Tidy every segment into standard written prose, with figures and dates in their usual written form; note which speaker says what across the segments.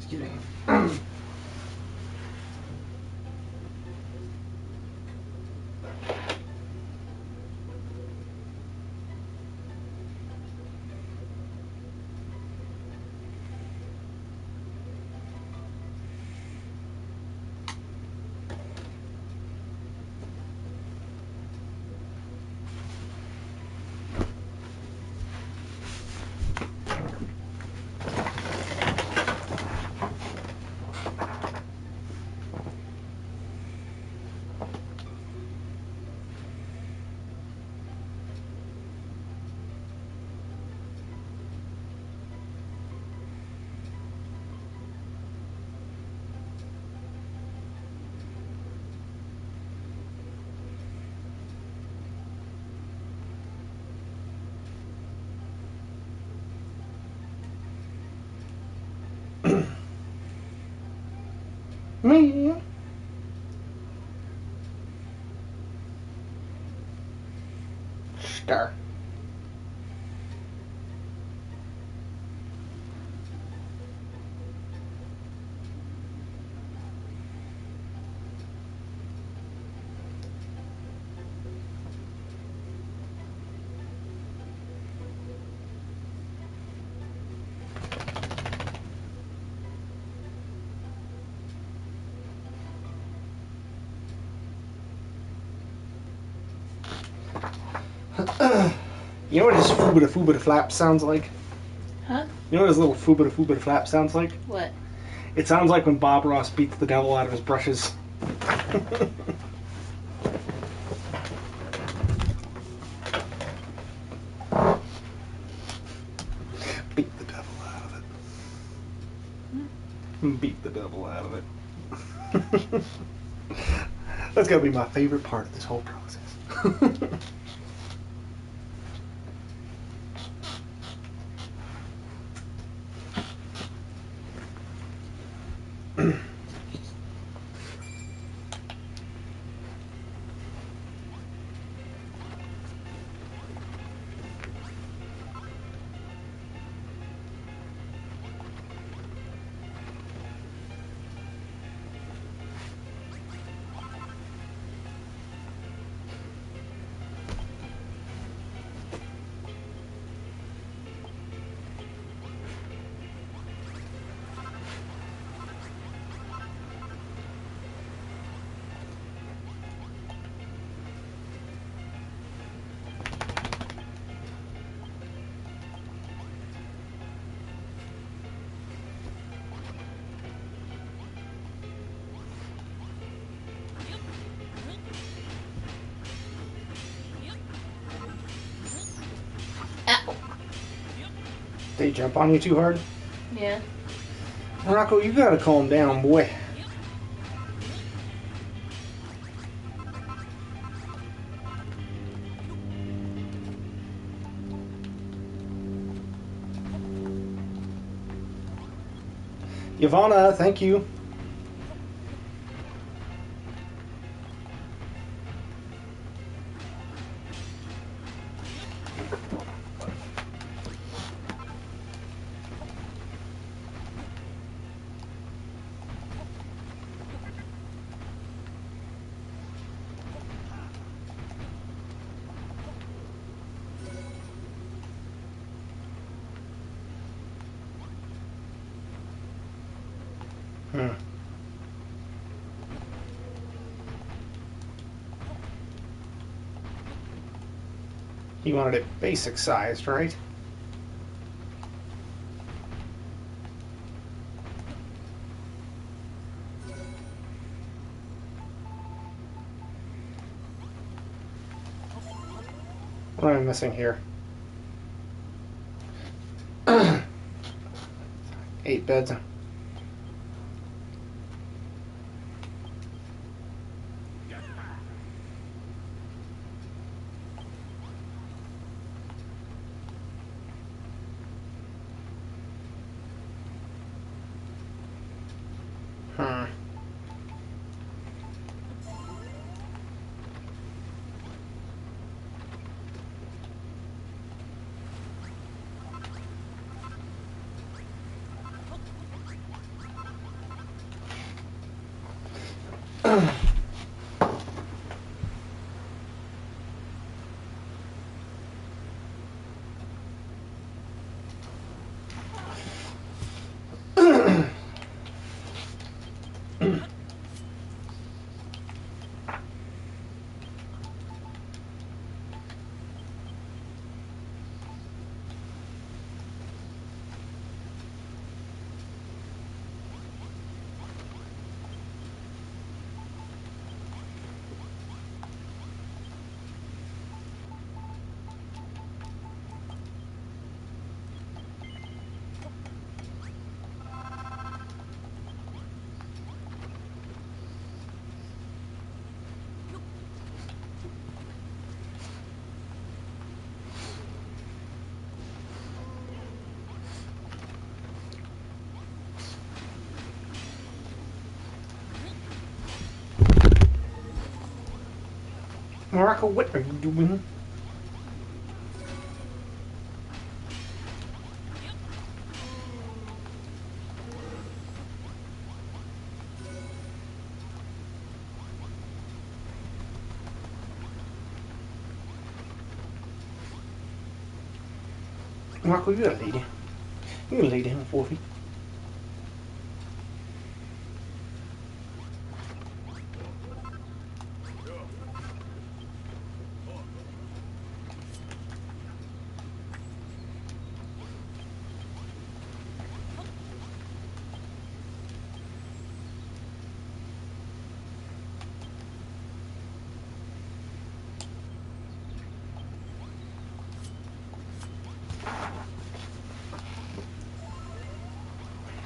Speaker 1: Just kidding. Me. Star. You know what his foobita flap sounds like?
Speaker 2: Huh?
Speaker 1: You know what his little foobita flap sounds like?
Speaker 2: What?
Speaker 1: It sounds like when Bob Ross beats the devil out of his brushes. Beat the devil out of it. Beat the devil out of it. That's gotta be my favorite part of this whole process. They jump on you too hard?
Speaker 2: Yeah.
Speaker 1: Rocco, you gotta calm down, boy. Yvonne, thank you. You wanted it basic sized, right? What am I missing here? 8 beds. Morocco, what are you doing? Morocco, you're a lady. You're a lady, Wolfie.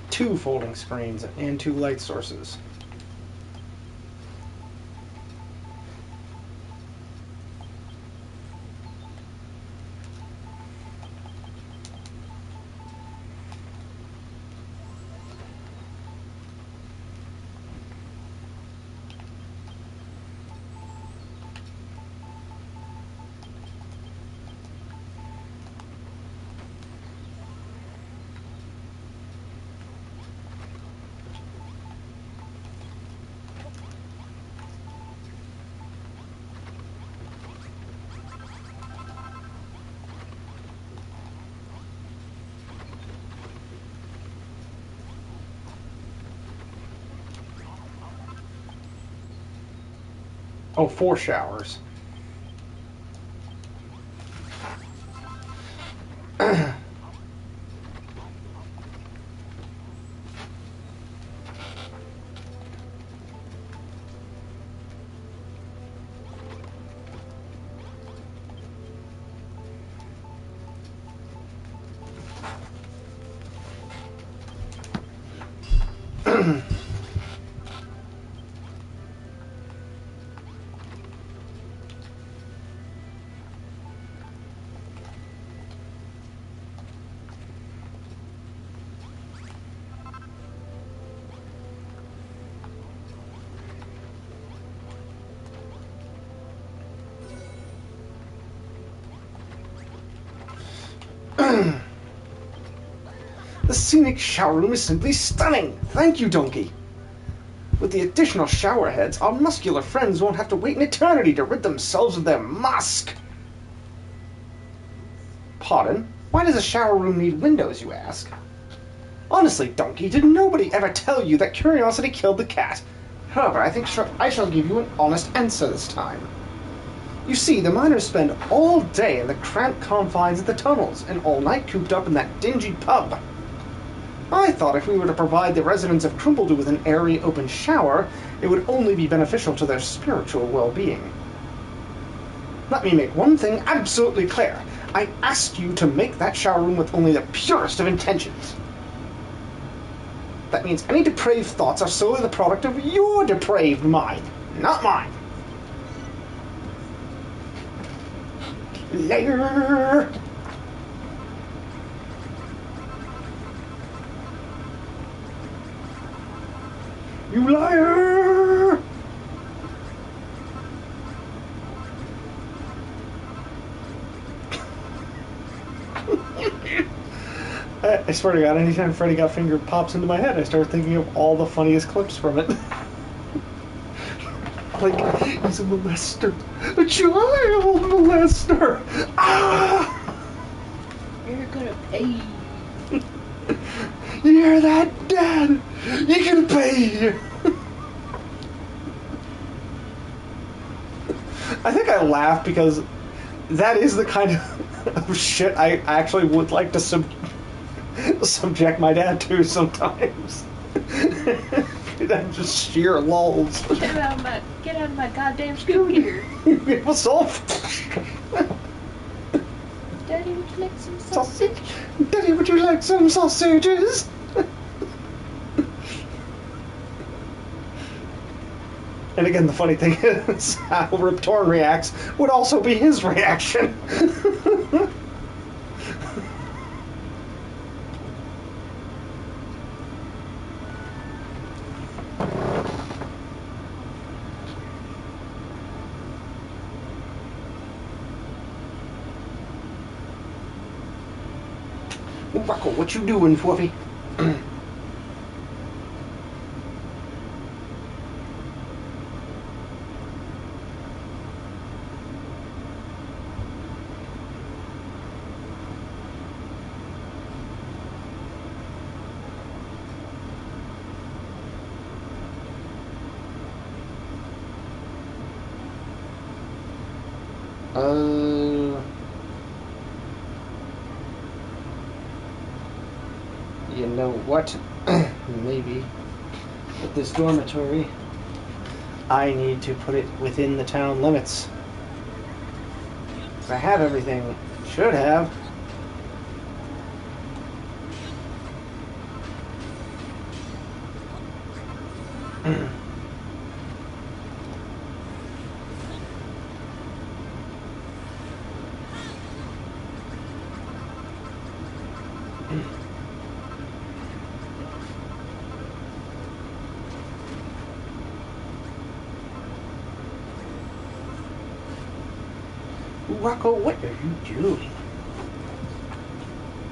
Speaker 1: Two folding screens and two light sources. Oh, 4 showers. The scenic shower room is simply stunning. Thank you, Donkey. With the additional shower heads, our muscular friends won't have to wait an eternity to rid themselves of their musk. Pardon? Why does a shower room need windows, you ask? Honestly, Donkey, did nobody ever tell you that curiosity killed the cat? However, I think I shall give you an honest answer this time. You see, the miners spend all day in the cramped confines of the tunnels, and all night cooped up in that dingy pub. I thought if we were to provide the residents of Crumpledew with an airy, open shower, it would only be beneficial to their spiritual well-being. Let me make one thing absolutely clear. I asked you to make that shower room with only the purest of intentions. That means any depraved thoughts are solely the product of your depraved mind, not mine. Liar! You liar! I swear to God, anytime Freddy Got Fingered pops into my head, I start thinking of all the funniest clips from it. Like, he's a molester. A child molester! Ah!
Speaker 2: You're gonna pay.
Speaker 1: You hear that, Dad? You're gonna pay! I think I laugh because that is the kind of shit I actually would like to subject my dad to sometimes. I'm just sheer lulls.
Speaker 2: Get out of my goddamn scoop here.
Speaker 1: What's up?
Speaker 2: Daddy, would you like some sausage?
Speaker 1: Daddy, would you like some sausages? And again, the funny thing is how Rip Torn reacts would also be his reaction. Rocco, what you doing, Fluffy? You know what? Maybe with this dormitory, I need to put it within the town limits. 'Cause I have everything. Should have. Rocco, what are you doing?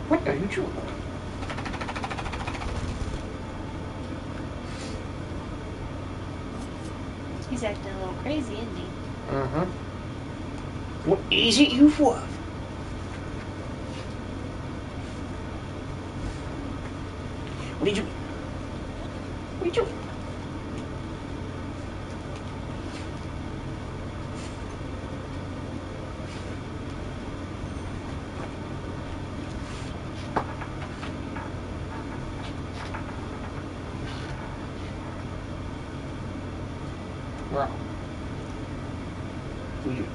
Speaker 1: What are you doing?
Speaker 2: He's acting a little crazy, isn't he?
Speaker 1: Uh-huh. What is it you for? What are you doing? What are you doing? Wow. What are you?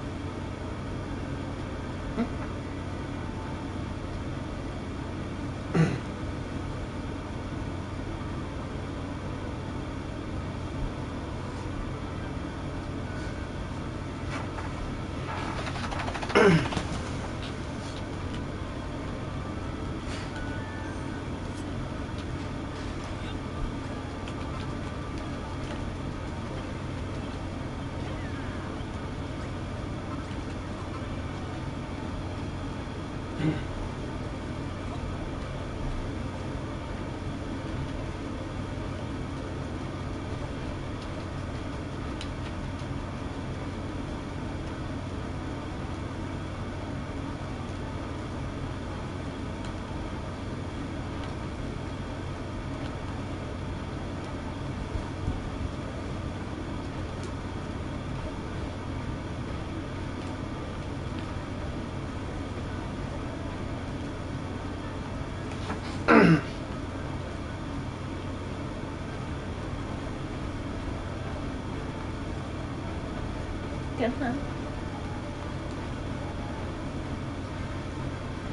Speaker 2: Come on.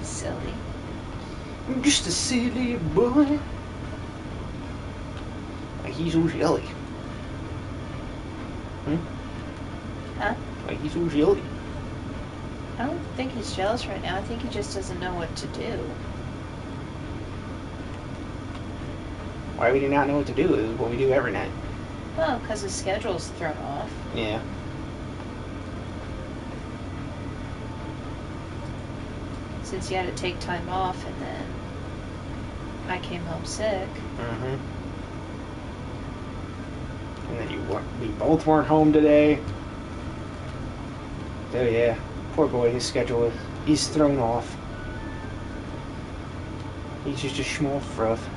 Speaker 2: Silly.
Speaker 1: I'm just a silly boy. Like he's so jelly.
Speaker 2: Huh?
Speaker 1: Like he's so jelly.
Speaker 2: I don't think he's jealous right now. I think he just doesn't know what to do.
Speaker 1: Why would he not know what to do? Is what we do every night.
Speaker 2: Well, because his schedule's thrown off.
Speaker 1: Yeah.
Speaker 2: Since he had to take time off and then I came home sick.
Speaker 1: Mm-hmm. And then we both weren't home today. So yeah, poor boy, his schedule he's thrown off. He's just a small froth.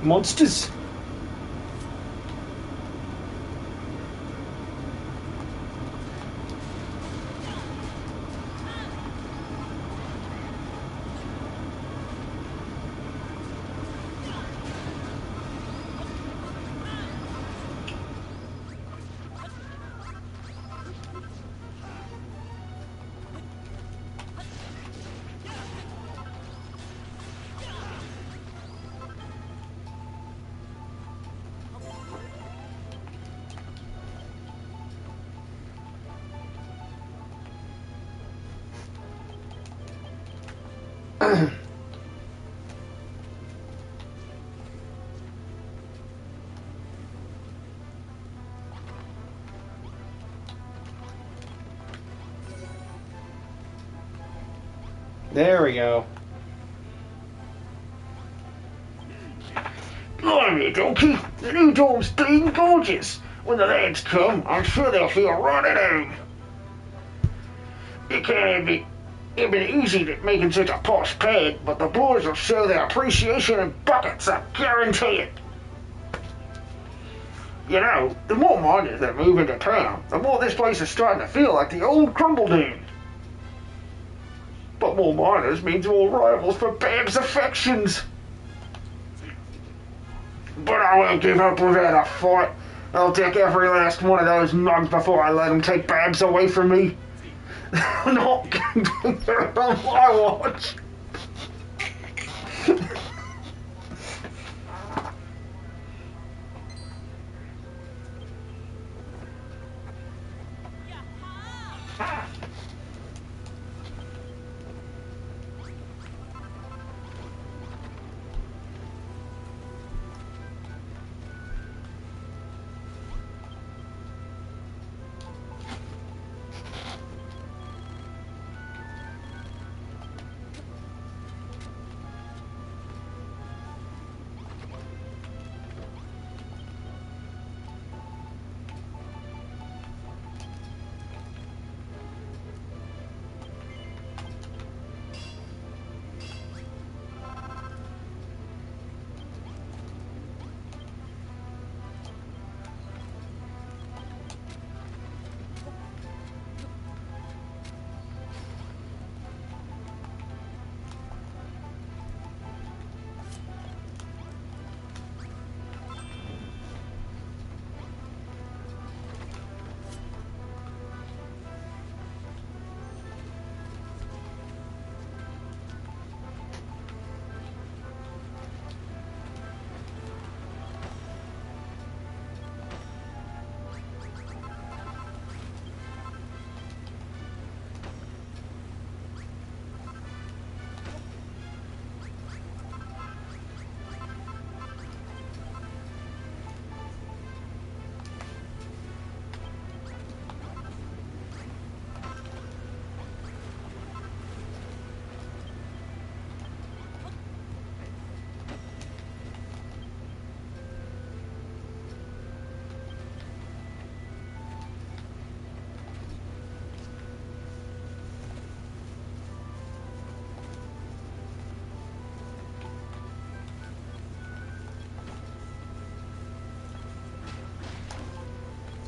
Speaker 1: monsters. There we go.
Speaker 3: Blimey, Donkey, the new dome's bleeding gorgeous. When the lads come, I'm sure they'll feel right at home. It can't have been easy making such a posh pad, but the boys will show their appreciation in buckets, I guarantee it. You know, the more miners that move into town, the more this place is starting to feel like the old Crumbledine. But more miners means more rivals for Bab's affections. But I won't give up without a fight. I'll take every last one of those mugs before I let them take Babs away from me. Not going to on my watch.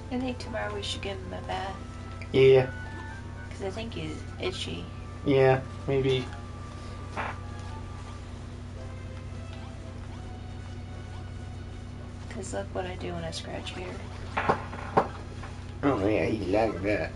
Speaker 2: I think tomorrow we should give him a bath.
Speaker 1: Yeah.
Speaker 2: Because I think he's itchy.
Speaker 1: Yeah, maybe.
Speaker 2: Because look what I do when I scratch here.
Speaker 1: Oh yeah, he like that.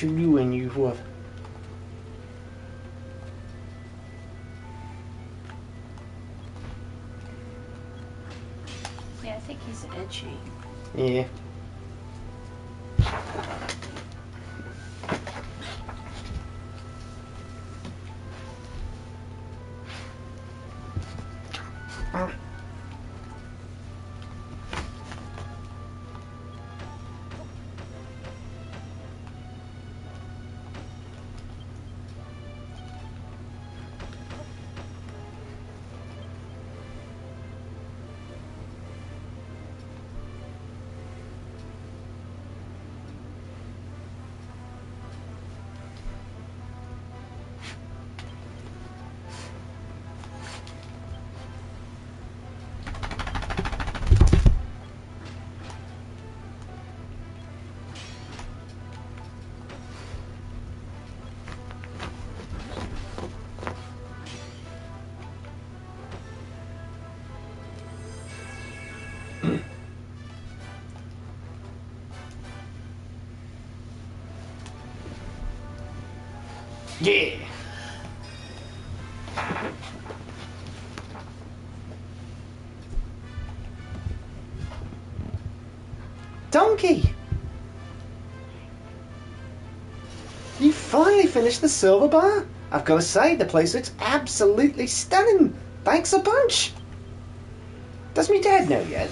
Speaker 1: What you doing, you wolf?
Speaker 2: Yeah, I think he's edgy.
Speaker 1: Yeah. Yeah. Donkey! You finally finished the silver bar. I've got to say, the place looks absolutely stunning. Thanks a bunch. Does me dad know yet?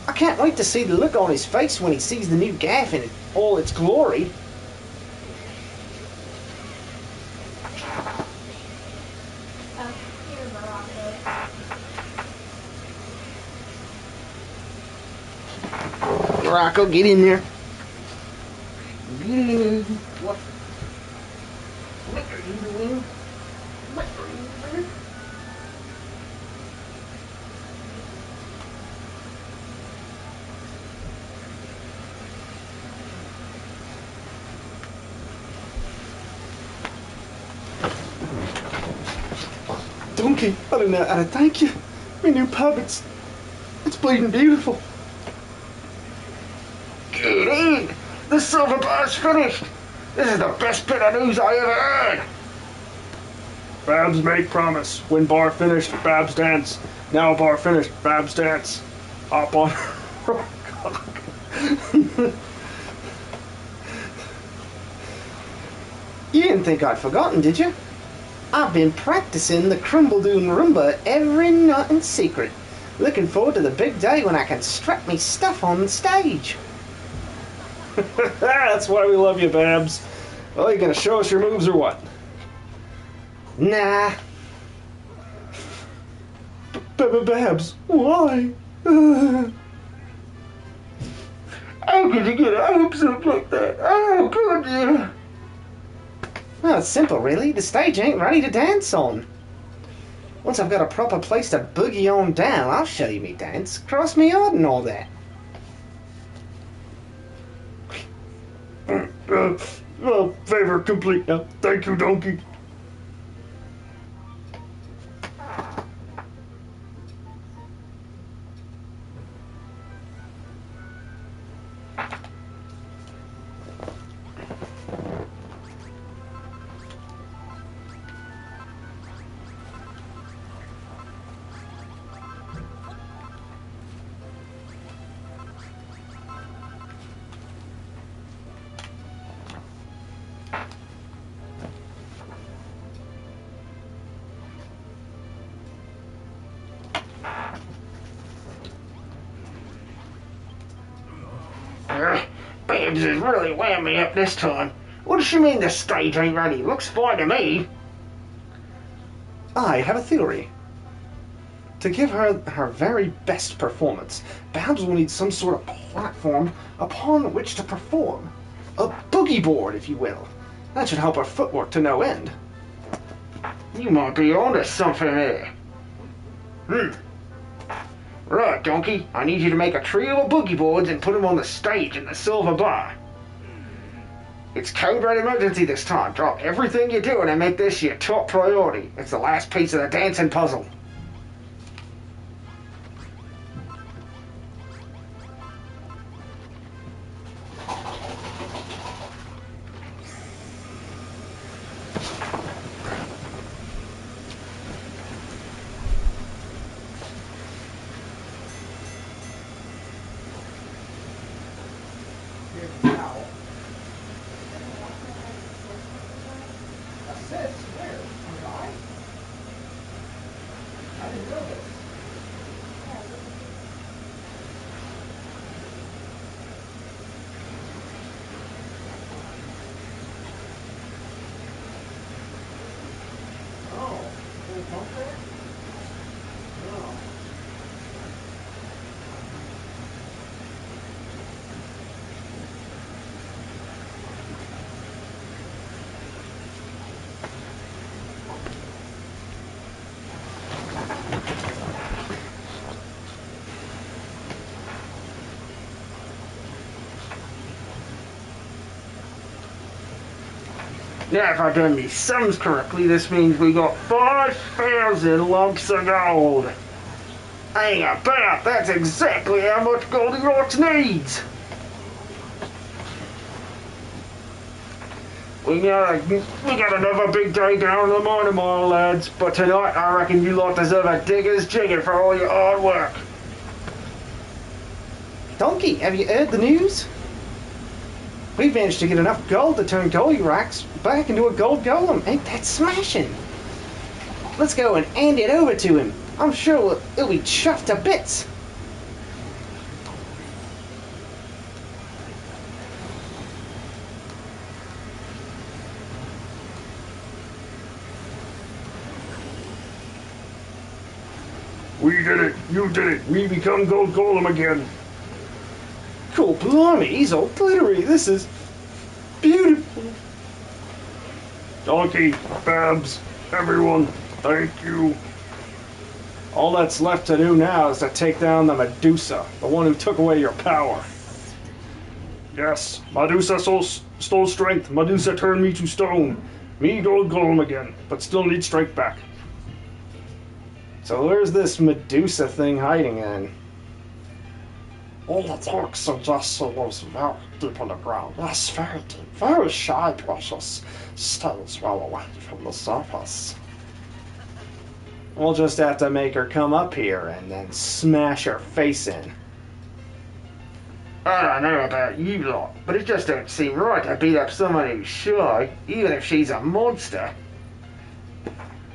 Speaker 1: I can't wait to see the look on his face when he sees the new gaff in all its glory. Rocco, get in there. What? What are you doing? What are you doing? Donkey, I don't know how to thank you. My new pub, it's bleeding beautiful.
Speaker 3: Get in! The silver bar's finished! This is the best bit of news I ever heard!
Speaker 4: Babs make promise. When bar finished, Babs dance. Now bar finished, Babs dance. Hop on.
Speaker 1: You didn't think I'd forgotten, did you? I've been practicing the Crumbledoon Rumba every night in secret. Looking forward to the big day when I can strut me stuff on stage.
Speaker 4: That's why we love you, Babs. Well, you gonna show us your moves or what?
Speaker 1: Nah.
Speaker 4: Babs, why?
Speaker 3: How could you get a hopes up like that? How could you?
Speaker 1: Well, it's simple, really. The stage ain't ready to dance on. Once I've got a proper place to boogie on down, I'll show you me dance. Cross me out and all that.
Speaker 4: Well, favor complete now. Thank you, Donkey.
Speaker 3: Babs is really weighing me up this time. What does she mean the stage ain't ready? Looks fine to me.
Speaker 1: I have a theory. To give her her very best performance, Babs will need some sort of platform upon which to perform. A boogie board, if you will. That should help her footwork to no end.
Speaker 3: You might be onto something there. Right, Donkey. I need you to make a trio of boogie boards and put them on the stage in the silver bar. It's code red emergency this time. Drop everything you're doing and make this your top priority. It's the last piece of the dancing puzzle. Now, if I've done these sums correctly, this means we got 5,000 lumps of gold. Hang about, that's exactly how much Goldilocks needs. We got another big day down in the mining mile, lads, but tonight I reckon you lot deserve a digger's jigger for all your hard work.
Speaker 1: Donkey, have you heard the news? We've managed to get enough gold to turn Goldilocks back into a gold golem. Ain't that smashing? Let's go and hand it over to him. I'm sure he'll be chuffed to bits.
Speaker 4: We did it. You did it. We become gold golem again.
Speaker 1: Cool, blimey, he's all glittery. This is beautiful.
Speaker 4: Donkey, Babs, everyone, thank you.
Speaker 1: All that's left to do now is to take down the Medusa, the one who took away your power.
Speaker 4: Yes, Medusa stole strength. Medusa turned me to stone. Me gold golem again, but still need strength back.
Speaker 1: So where's this Medusa thing hiding in?
Speaker 5: All the talk suggests it was very deep underground. Yes, very deep. Very shy, precious. Stays well away from the surface.
Speaker 1: We'll just have to make her come up here and then smash her face in.
Speaker 3: I don't know about you lot, but it just don't seem right to beat up someone who's shy, even if she's a monster.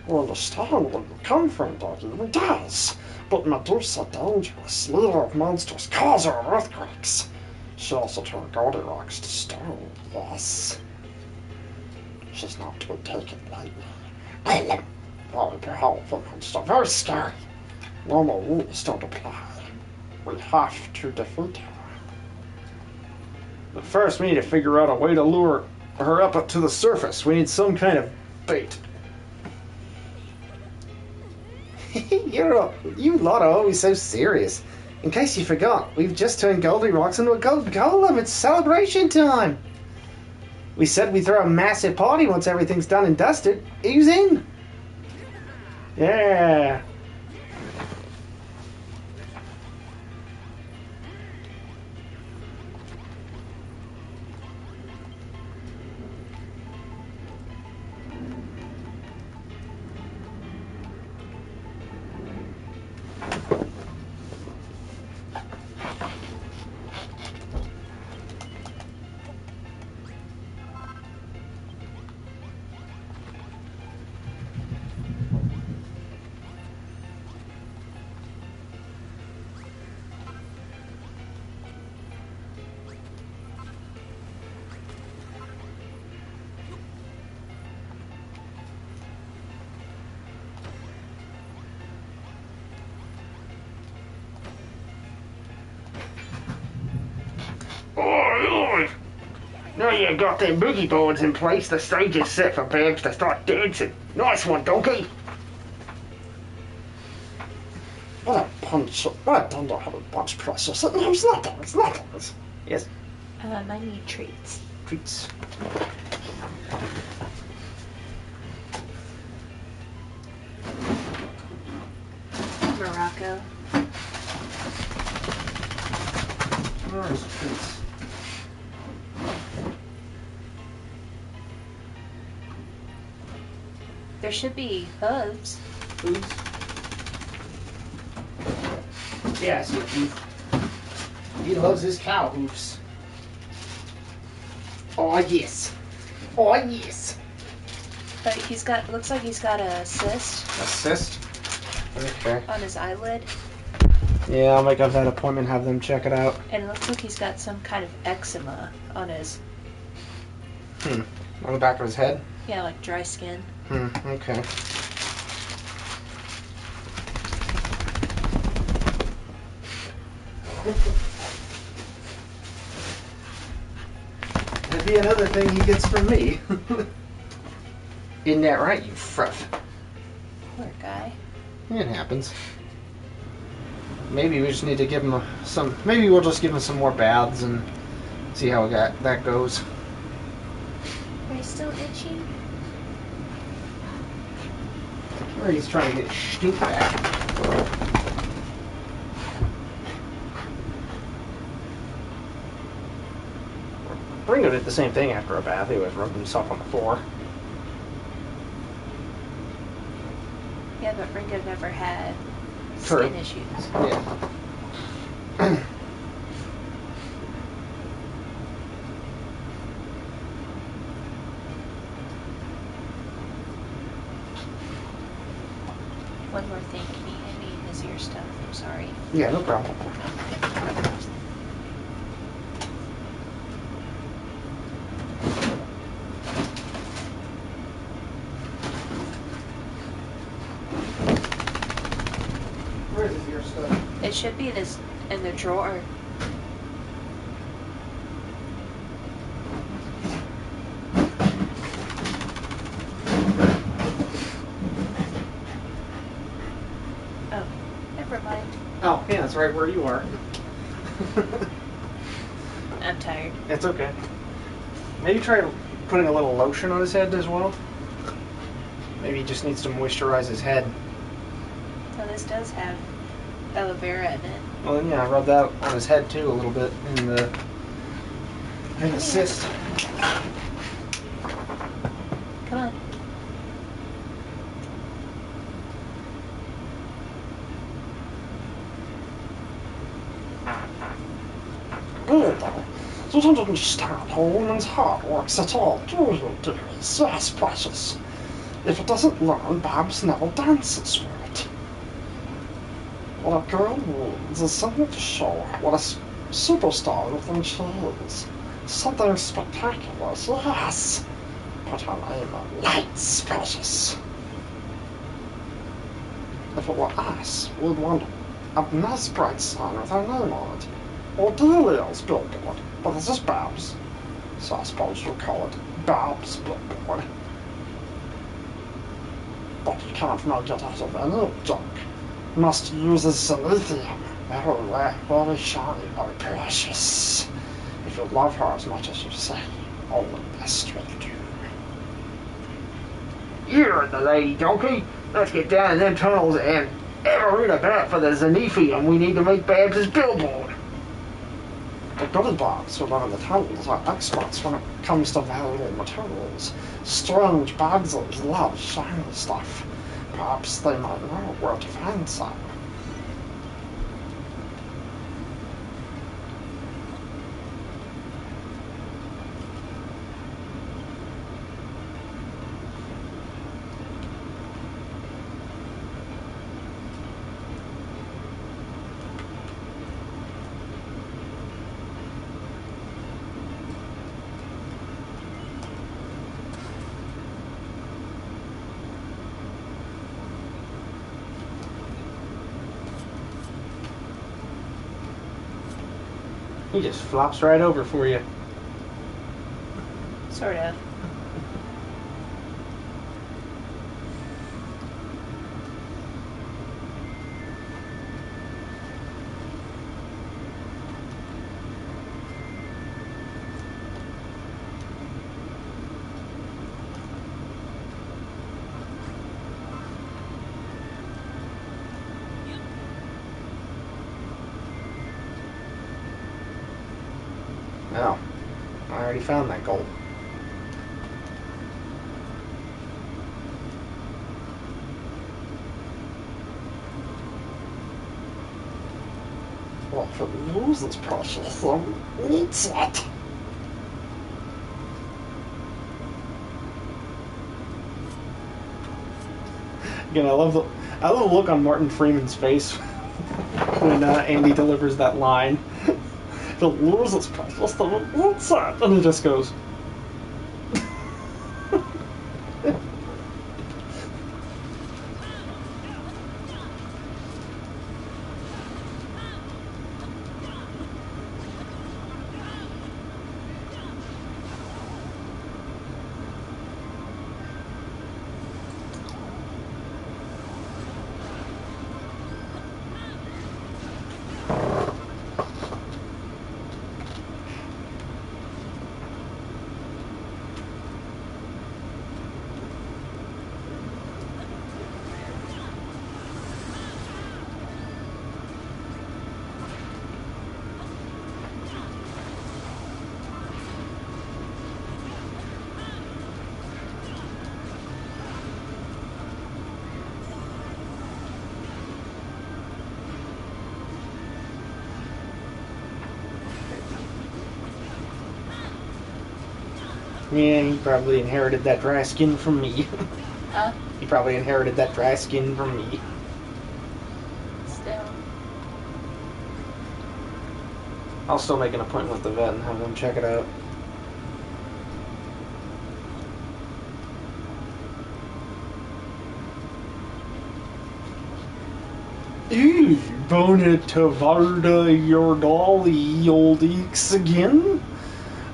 Speaker 5: We understand where you come from, Daddy. It does. But Medusa dangerous, leader of monsters, causer of earthquakes. She also turned Goldilocks to stone, yes. She's not to be taken lightly. Very powerful monster, very scary. Normal rules don't apply. We have to defeat her.
Speaker 1: But first we need to figure out a way to lure her up to the surface. We need some kind of bait. You lot are always so serious. In case you forgot, we've just turned Goldilocks into a gold golem. It's celebration time. We said we'd throw a massive party once everything's done and dusted. Who's in? Yeah.
Speaker 3: Oi! Now you've got them boogie boards in place, the stage is set for Babs to start dancing. Nice one, Donkey!
Speaker 5: What a punch. What a dunder-headed bunch, precious. No, it's not that. It's not that.
Speaker 1: Yes.
Speaker 2: I need treats.
Speaker 1: Treats.
Speaker 2: Morocco.
Speaker 1: Nice treats.
Speaker 2: There should be hooves.
Speaker 1: Foods. Yes, he loves his cow hooves. Oh yes. Oh yes.
Speaker 2: But looks like he's got a cyst.
Speaker 1: Assist. Okay.
Speaker 2: on his eyelid.
Speaker 1: Yeah, I'll make up that appointment, have them check it out.
Speaker 2: And it looks like he's got some kind of eczema on his,
Speaker 1: On the back of his head?
Speaker 2: yeah, like dry skin.
Speaker 1: Okay. That'd be another thing he gets from me. Isn't that right, you fruff?
Speaker 2: Poor guy.
Speaker 1: It happens. Maybe we just need to give him some. Maybe we'll just give him some more baths and see how that goes.
Speaker 2: Are you still itchy?
Speaker 1: Or he's trying to get stink back. Ringo did the same thing after a bath. He was rubbing himself on the floor.
Speaker 2: Yeah, but Ringo never had
Speaker 1: True.
Speaker 2: skin issues.
Speaker 1: Yeah.
Speaker 2: One more thing, can you hand me his ear stuff? I'm sorry.
Speaker 1: Yeah, no problem. Where's his ear stuff?
Speaker 2: It should be in the drawer. Oh, never mind.
Speaker 1: Oh, yeah, that's right where you are.
Speaker 2: I'm tired.
Speaker 1: It's okay. Maybe try putting a little lotion on his head as well. Maybe he just needs to moisturize his head.
Speaker 2: So this does have aloe vera in it.
Speaker 1: Well, then, yeah, rub that on his head too a little bit in the cyst.
Speaker 2: Come on.
Speaker 5: Bilbo, you don't understand how a woman's heart works at all, do you, dear? Yes, precious. If it doesn't learn, Babs never dances for it. What a girl needs is something to show her what a superstar you think she is. Something spectacular, yes. Put her name in lights, precious. If it were us, we'd want a nice bright sign with her name on it. Or Delia's billboard, but this is Babs. So I suppose you'll call it Babs' billboard. But you can't make it out of any junk. You must use a silithium. Very rare, very shiny, very precious. If you love her as much as you say, only best will do.
Speaker 3: You're the lady donkey. Let's get down in them tunnels and ever in a bat for the Zenithium we need to make Babs' billboard.
Speaker 5: The goody Babs who live in the tunnels are experts when it comes to valuable materials. Strange Babses love shiny stuff. Perhaps they might know where to find some.
Speaker 1: He just flops right over for you.
Speaker 2: Sort of.
Speaker 1: No. I already found that gold.
Speaker 5: Well, if it loses precious, then eats it.
Speaker 1: Again, I I love the look on Martin Freeman's face when Andy delivers that line. The losers priceless, the what's that? And it just goes. Yeah, he probably inherited that dry skin from me.
Speaker 2: Huh?
Speaker 1: He probably inherited that dry skin from me.
Speaker 2: Still.
Speaker 1: I'll still make an appointment with the vet and have them check it out. Ew, Bonita Varda, your dolly, old eeks again?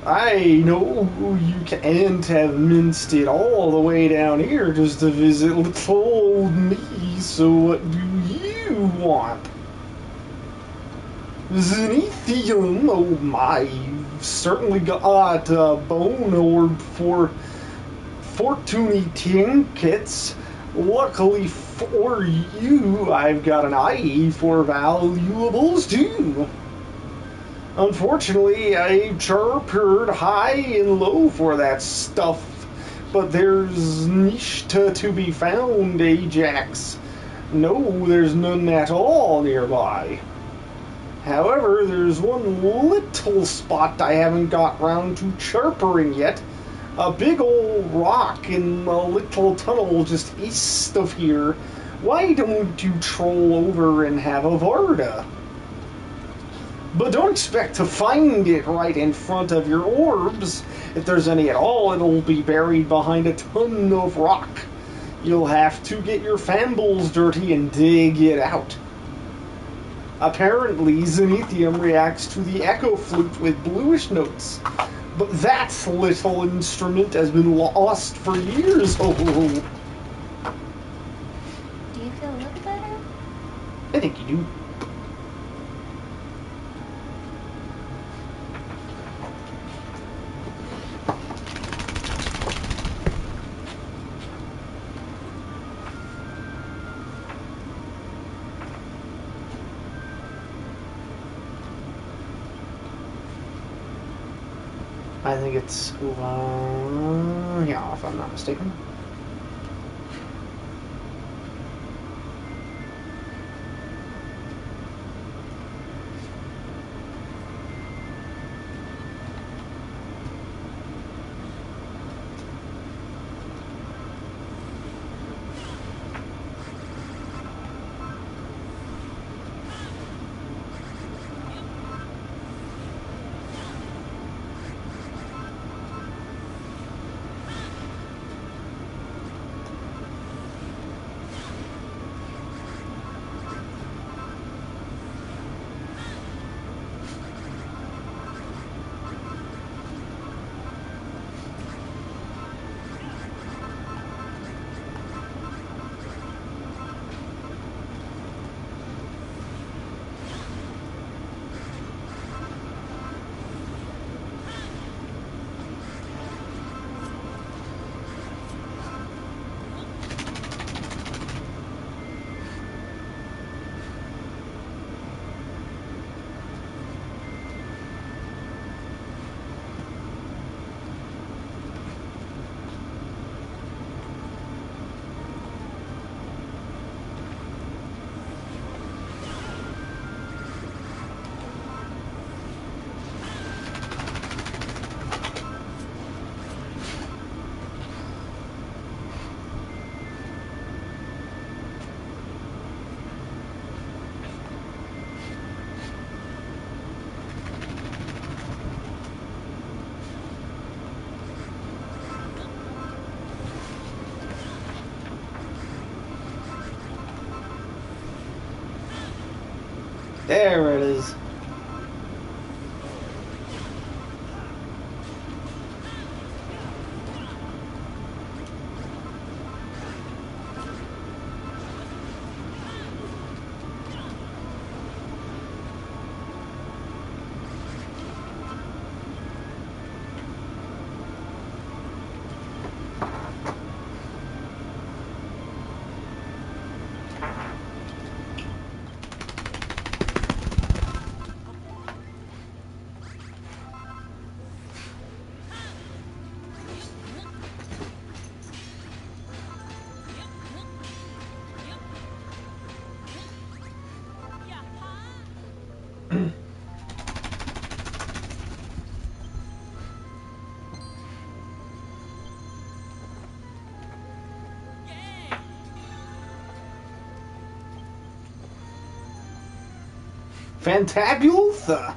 Speaker 1: I know you can't have minced it all the way down here just to visit little old me, so what do you want? Zenithium, oh my, you've certainly got a bone orb for Fortuny trinkets. Luckily for you, I've got an eye for valuables too. Unfortunately, I've chirped high and low for that stuff, but there's niche to be found, Ajax. No, there's none at all nearby. However, there's one little spot I haven't got round to chirpering yet. A big old rock in a little tunnel just east of here. Why don't you troll over and have a Varda? But don't expect to find it right in front of your orbs. If there's any at all, it'll be buried behind a ton of rock. You'll have to get your fambles dirty and dig it out. Apparently, Zenithium reacts to the echo flute with bluish notes. But that little instrument has been lost for years. Oh,
Speaker 2: Do you feel a little better?
Speaker 1: I think you do. I think it's yeah, if I'm not mistaken. There it is. Fantabulous!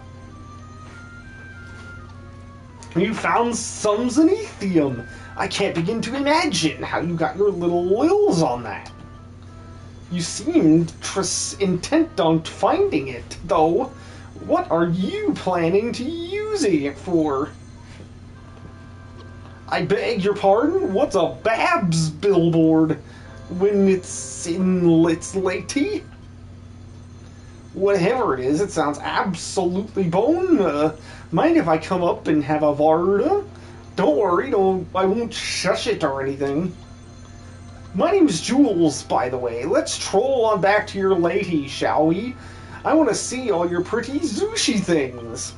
Speaker 1: You found some zenithium. I can't begin to imagine how you got your little lils on that. You seemed intent on finding it, though. What are you planning to using it for? I beg your pardon? What's a Babs billboard when it's in its latey? Whatever it is, it sounds absolutely bone. Mind if I come up and have a Varda? Don't worry, I won't shush it or anything. My name's Jules, by the way. Let's troll on back to your lady, shall we? I want to see all your pretty Zushi things.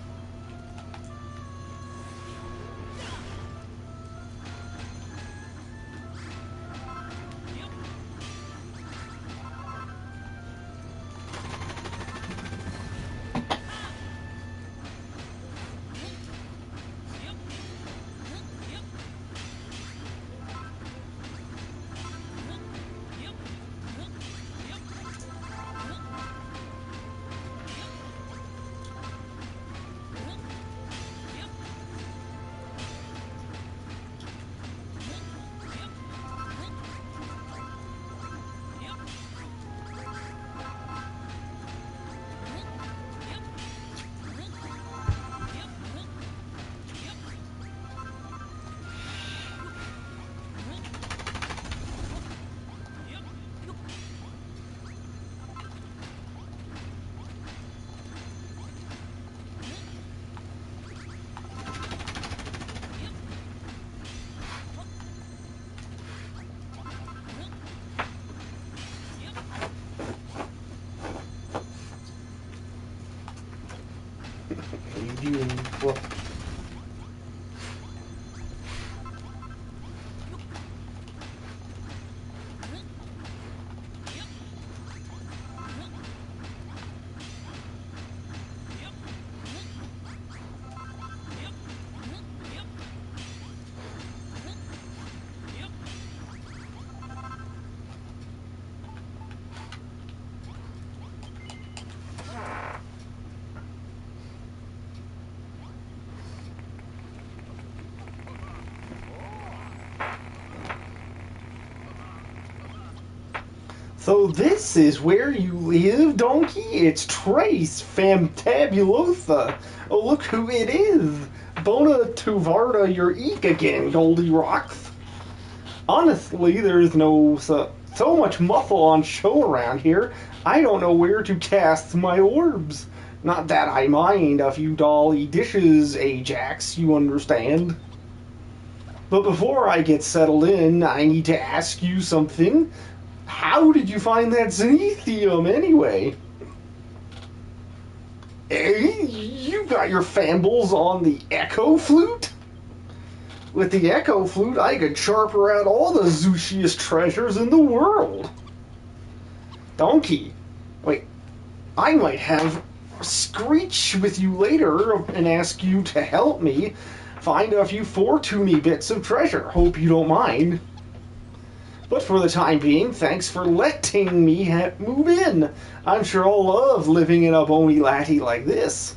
Speaker 1: Well, so this is where you live, donkey? It's Trace Fantabulosa. Oh, look who it is. Bona Tuvarda your eek again, Goldie Rocks. Honestly, there's so much muscle on show around here, I don't know where to cast my orbs. Not that I mind a few dolly dishes, Ajax, you understand. But before I get settled in, I need to ask you something. How did you find that zenithium, anyway? Eh? You got your fambles on the Echo Flute? With the Echo Flute, I could sharper out all the zooshiest treasures in the world. Donkey, wait, I might have a screech with you later and ask you to help me find a few Fortuny bits of treasure. Hope you don't mind. But for the time being, thanks for letting me move in. I'm sure I'll love living in a bony laddie like this.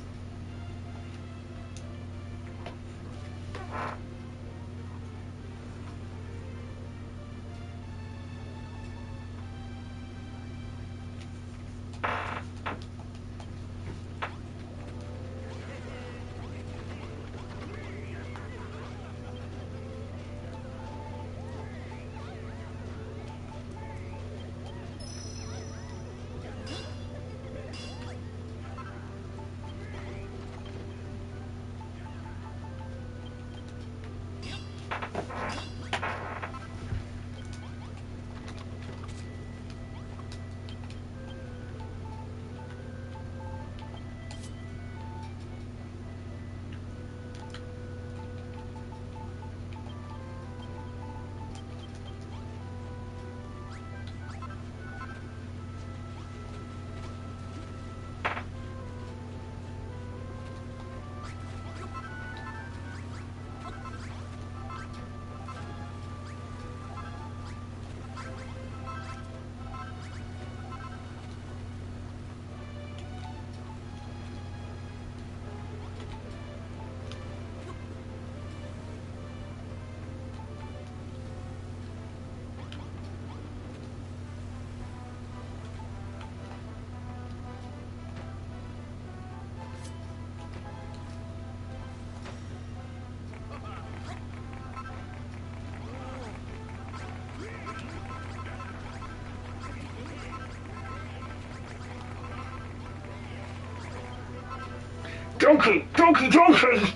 Speaker 3: Donkey! Donkey! Donkey!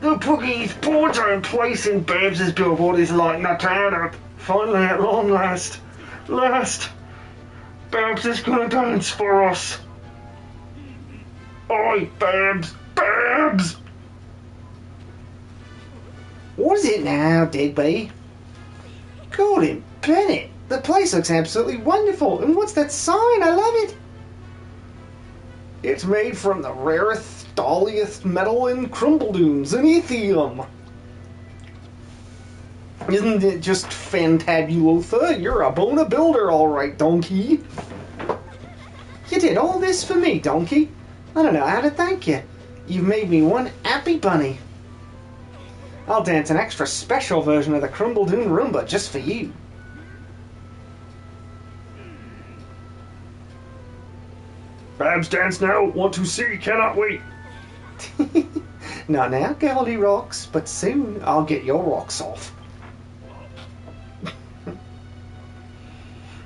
Speaker 3: The boogie's boards are in place and Babs's billboard is lighting the town up. Finally, at long last. Babs is gonna dance for us. Oi, Babs! Babs!
Speaker 1: What is it now, Digby? Golden Bennett! The place looks absolutely wonderful. And what's that sign? I love it. It's made from the rarest, thaliest metal in Crumbledoons and Ethium. Isn't it just fantabulotha? You're a bona builder, all right, donkey. You did all this for me, donkey. I don't know how to thank you. You've made me one happy bunny. I'll dance an extra special version of the Crumbledoon Roomba just for you.
Speaker 4: Babs dance now. Want to see? Cannot wait.
Speaker 1: Not now, Goldilocks, but soon I'll get your rocks off.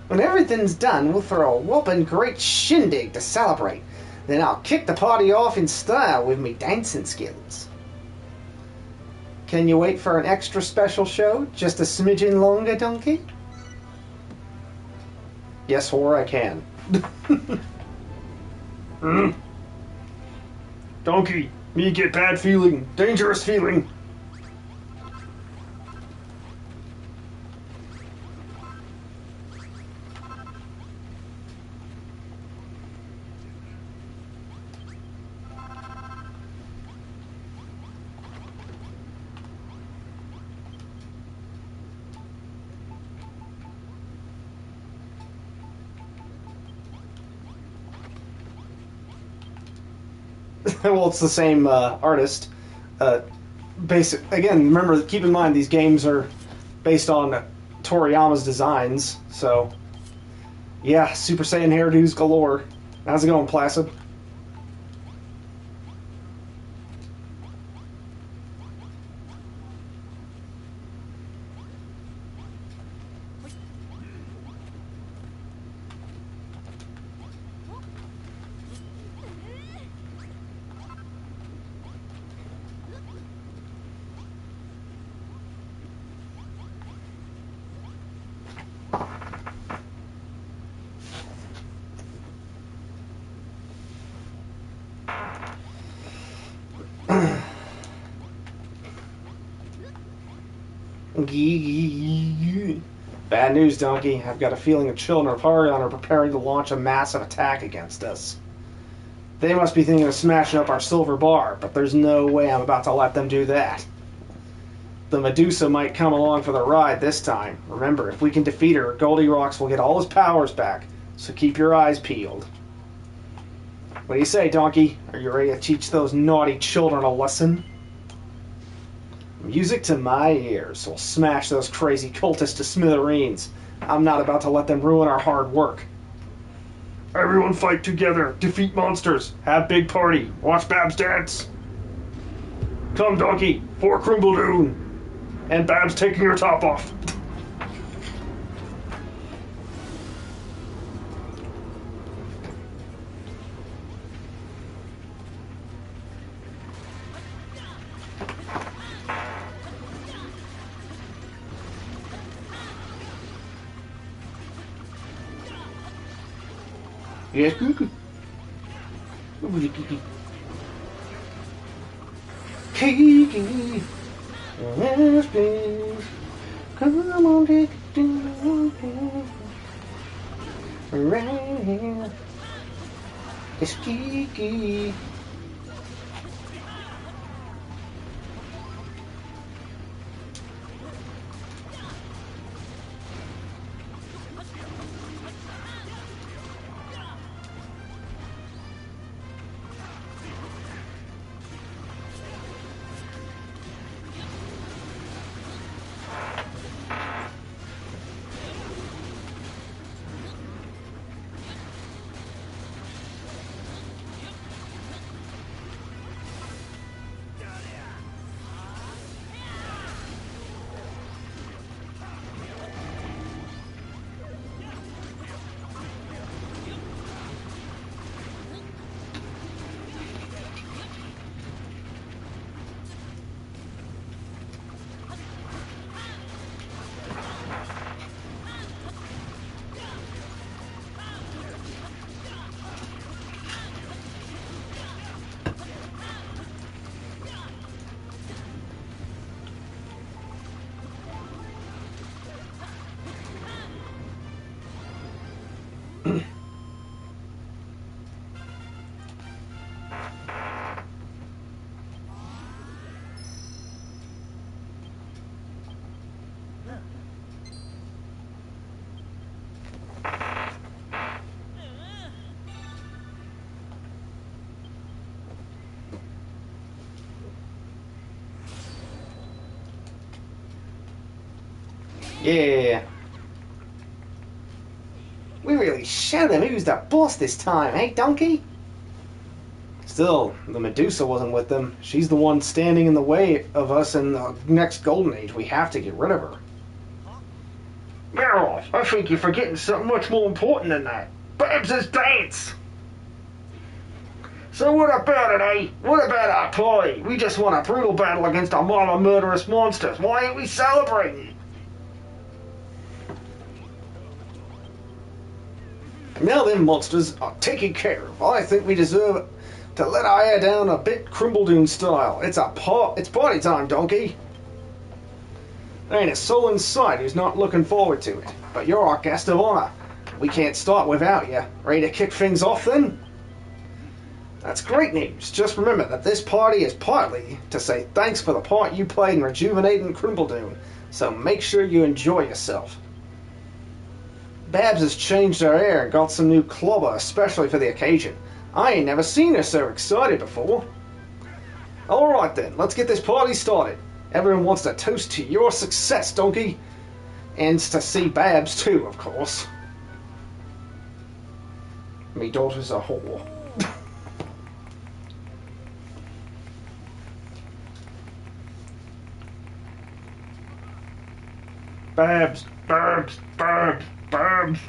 Speaker 1: When everything's done, we'll throw a whopping great shindig to celebrate. Then I'll kick the party off in style with me dancing skills. Can you wait for an extra special show? Just a smidgen longer, donkey? Yes, whore, I can.
Speaker 4: Donkey, me get bad feeling. Dangerous feeling.
Speaker 1: Well, it's the same artist. Again, remember, keep in mind these games are based on Toriyama's designs. So, yeah, Super Saiyan hairdos galore. How's it going, Placid? Bad news, Donkey. I've got a feeling the children of Harion are preparing to launch a massive attack against us. They must be thinking of smashing up our silver bar, but there's no way I'm about to let them do that. The Medusa might come along for the ride this time. Remember, if we can defeat her, Goldilocks will get all his powers back, so keep your eyes peeled. What do you say, Donkey? Are you ready to teach those naughty children a lesson? Music to my ears. We'll smash those crazy cultists to smithereens. I'm not about to let them ruin our hard work.
Speaker 4: Everyone fight together. Defeat monsters. Have big party. Watch Babs dance. Come, Donkey. For Crumbledoon. And Babs taking her top off.
Speaker 1: Yes, Cuckoo. Kiki. Kiki. Yes, please. Come on, take it to right here. It's Kiki. Yeah. We really showed him who's the boss this time, eh, Donkey? Still, the Medusa wasn't with them. She's the one standing in the way of us in the next Golden Age. We have to get rid of her.
Speaker 3: Geralt, I think you're forgetting something much more important than that. Babs' dance! So what about it, eh? What about our party? We just won a brutal battle against a mob of murderous monsters. Why ain't we celebrating?
Speaker 1: Now them monsters are taken care of. I think we deserve to let our hair down a bit Crimbledoon style. It's party time, Donkey. There ain't a soul inside who's not looking forward to it. But you're our guest of honor. We can't start without you. Ready to kick things off then? That's great news. Just remember that this party is partly to say thanks for the part you played in rejuvenating Crimbledoon. So make sure you enjoy yourself. Babs has changed her hair and got some new clobber especially for the occasion. I ain't never seen her so excited before. Alright then, let's get this party started. Everyone wants to toast to your success, Donkey. And to see Babs too, of course. Me daughter's a whore.
Speaker 4: Babs, Babs, Babs, Babs.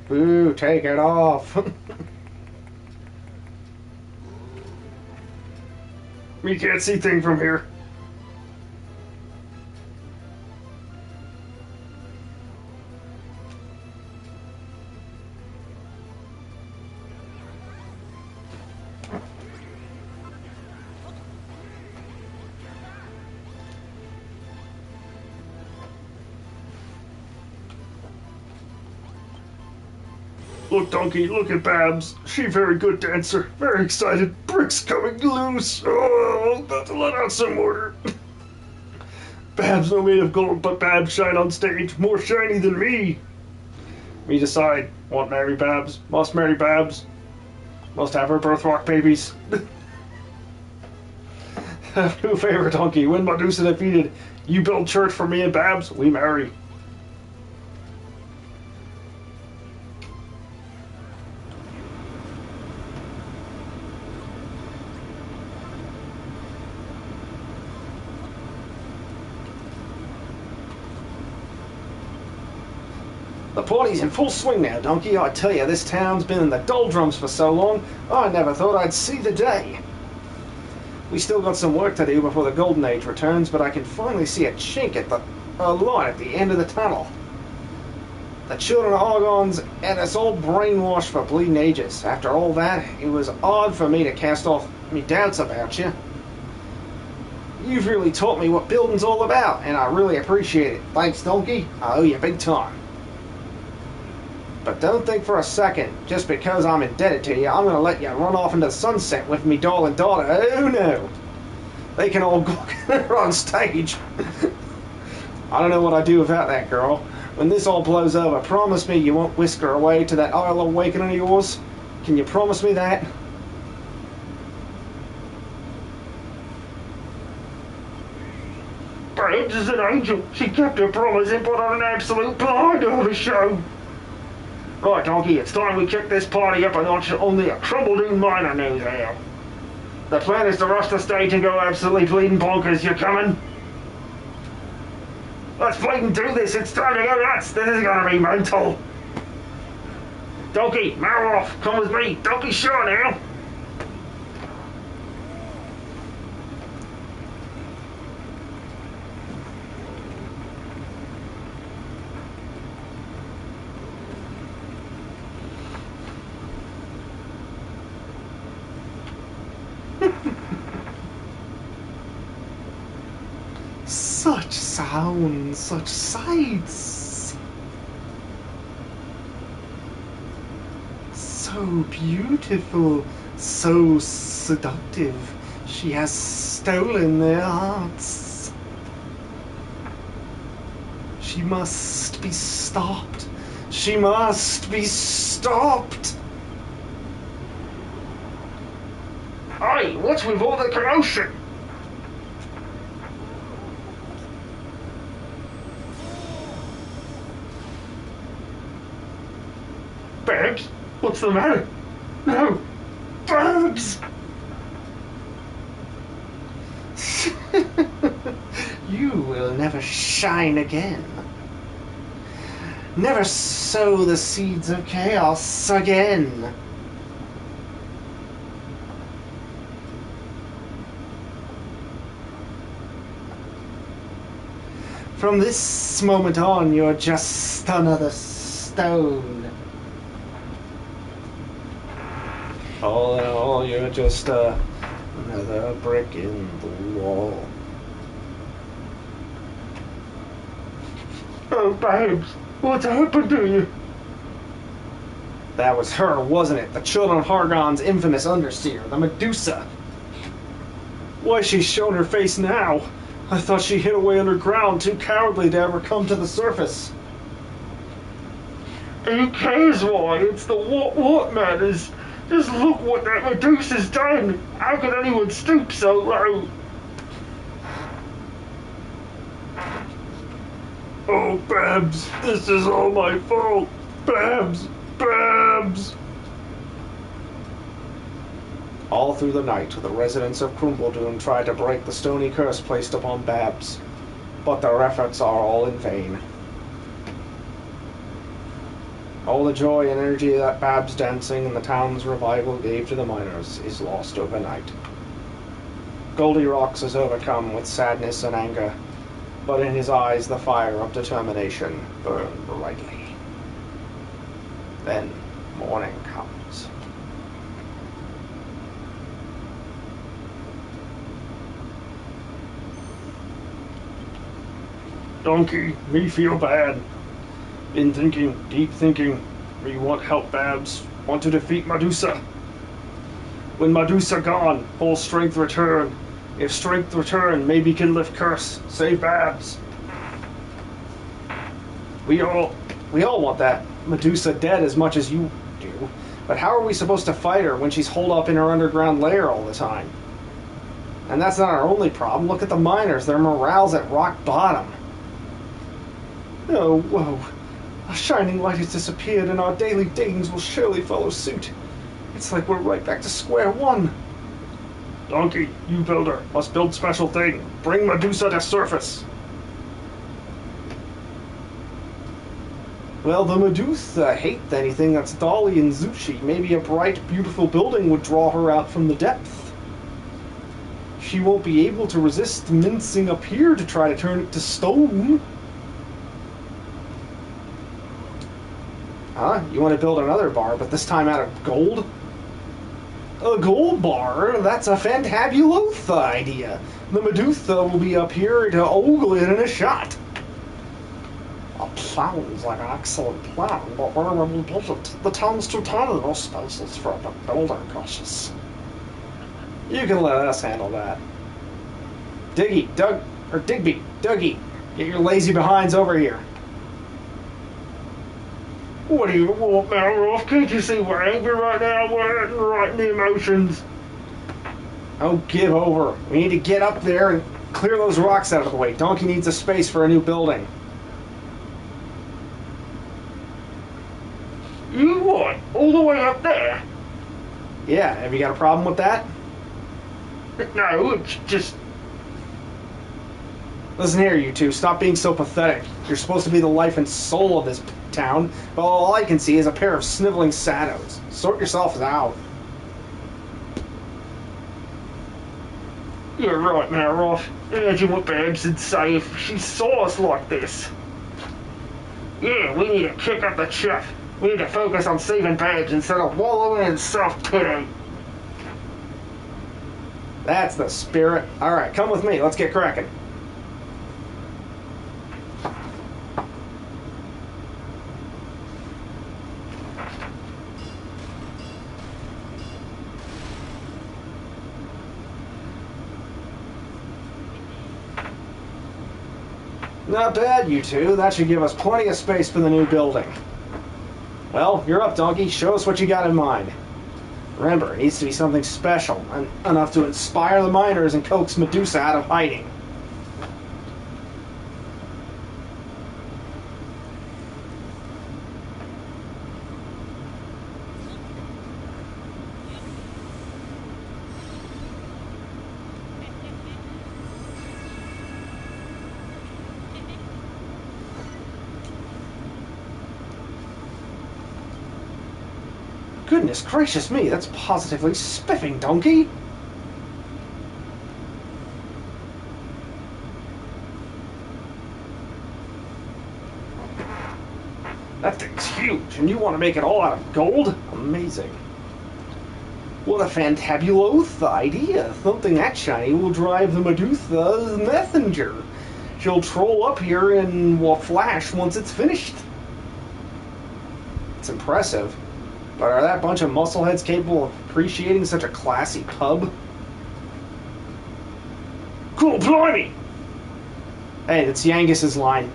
Speaker 1: Boo, take it off.
Speaker 4: We can't see things from here. Look, Donkey, look at Babs. She very good dancer. Very excited. Bricks coming loose. Oh, about to let out some mortar. Babs no made of gold, but Babs shine on stage. More shiny than me. Me decide. Want marry Babs. Must marry Babs. Must have her birthmark babies. New favor, Donkey. When Medusa defeated, you build church for me and Babs. We marry.
Speaker 1: The party's in full swing now, Donkey. I tell you, this town's been in the doldrums for so long, I never thought I'd see the day. We still got some work to do before the Golden Age returns, but I can finally see a chink at the light at the end of the tunnel. The children of Argon's had us all brainwashed for bleeding ages. After all that, it was odd for me to cast off me doubts about you. You've really taught me what building's all about, and I really appreciate it. Thanks, Donkey. I owe you big time. But don't think for a second, just because I'm indebted to you, I'm going to let you run off into the sunset with me darling daughter. Oh no! They can all go on stage. I don't know what I'd do without that girl. When this all blows over, promise me you won't whisk her away to that Isle of Awakening of yours. Can you promise me that?
Speaker 3: Babs is an angel. She kept her promise and put on an absolute blinder of a show. Right, Donkey, it's time we kick this party up a notch only a Crimbledoon miner knows how. The plan is to rush the stage and go absolutely bleeding bonkers. You coming? Let's bleeding do this. It's time to go nuts. This is gonna be mental. Donkey, marrow off. Come with me. Don't be sure now.
Speaker 1: sounds, such sights. So beautiful, so seductive. She has stolen their hearts. She must be stopped. She must be stopped.
Speaker 3: Hey, what's with all the commotion? Babs, what's the matter? No, Babs!
Speaker 1: You will never shine again. Never sow the seeds of chaos again. From this moment on, you're just another stone. All in all, you're just another brick in the wall.
Speaker 3: Oh, Babs, what's happened to you?
Speaker 1: That was her, wasn't it? The Children of Hargon's infamous underseer, the Medusa.
Speaker 4: Why, she's shown her face now. I thought she hid away underground, too cowardly to ever come to the surface.
Speaker 3: Who cares why? It's the what matters. Just look what that Medusa's done. How could anyone stoop so low?
Speaker 4: Oh, Babs, this is all my fault. Babs, Babs.
Speaker 1: All through the night, the residents of Crumbledoon tried to break the stony curse placed upon Babs, but their efforts are all in vain. All the joy and energy that Babs' dancing and the town's revival gave to the miners is lost overnight. Goldilocks is overcome with sadness and anger, but in his eyes the fire of determination burned brightly. Then morning comes.
Speaker 4: Donkey, me feel bad. Been thinking, deep thinking. Me want help, Babs. Want to defeat Medusa. When Medusa gone, whole strength return. If strength return, maybe can lift curse. Save Babs.
Speaker 1: We all want that Medusa dead as much as you do, but how are we supposed to fight her when she's holed up in her underground lair all the time? And that's not our only problem. Look at the miners. Their morale's at rock bottom. Oh, whoa. A shining light has disappeared, and our daily dealings will surely follow suit. It's like we're right back to square one.
Speaker 4: Donkey, you builder, must build special thing. Bring Medusa to surface.
Speaker 1: Well, the Medusa hates anything that's dolly and Zushi. Maybe a bright, beautiful building would draw her out from the depth. She won't be able to resist mincing up here to try to turn it to stone. Huh? You want to build another bar, but this time out of gold? A gold bar? That's a fantabulous idea. The Medusa will be up here to ogle it in a shot.
Speaker 5: Sounds like an excellent plan, but where will we build it? The town's too tiny, no spaces for a building, cautious.
Speaker 1: You can let us handle that. Digby, Dougie, get your lazy behinds over here.
Speaker 3: What do you want, Malroth? Can't you see we're angry right now? We're right in the emotions.
Speaker 1: Oh, give over. We need to get up there and clear those rocks out of the way. Donkey needs a space for a new building.
Speaker 3: You what? All the way up there?
Speaker 1: Yeah, have you got a problem with that?
Speaker 3: No, it's just...
Speaker 1: Listen here, you two. Stop being so pathetic. You're supposed to be the life and soul of this town, but all I can see is a pair of sniveling shadows. Sort yourselves out.
Speaker 3: You're right, Malroth. Imagine what Babs would say if she saw us like this. Yeah, we need to kick up the chuff. We need to focus on saving Babs instead of wallowing in self-pity.
Speaker 1: That's the spirit. Alright, come with me. Let's get cracking. Not bad, you two. That should give us plenty of space for the new building. Well, you're up, Donkey. Show us what you got in mind. Remember, it needs to be something special, enough to inspire the miners and coax Medusa out of hiding. Goodness gracious me, that's positively spiffing, Donkey! That thing's huge, and you want to make it all out of gold? Amazing. What a fantabulous idea. Something that shiny will drive the Medusa's messenger. She'll troll up here and will flash once it's finished. It's impressive. But are that bunch of muscleheads capable of appreciating such a classy pub? Cool, blimey! Hey, that's Yangus's line.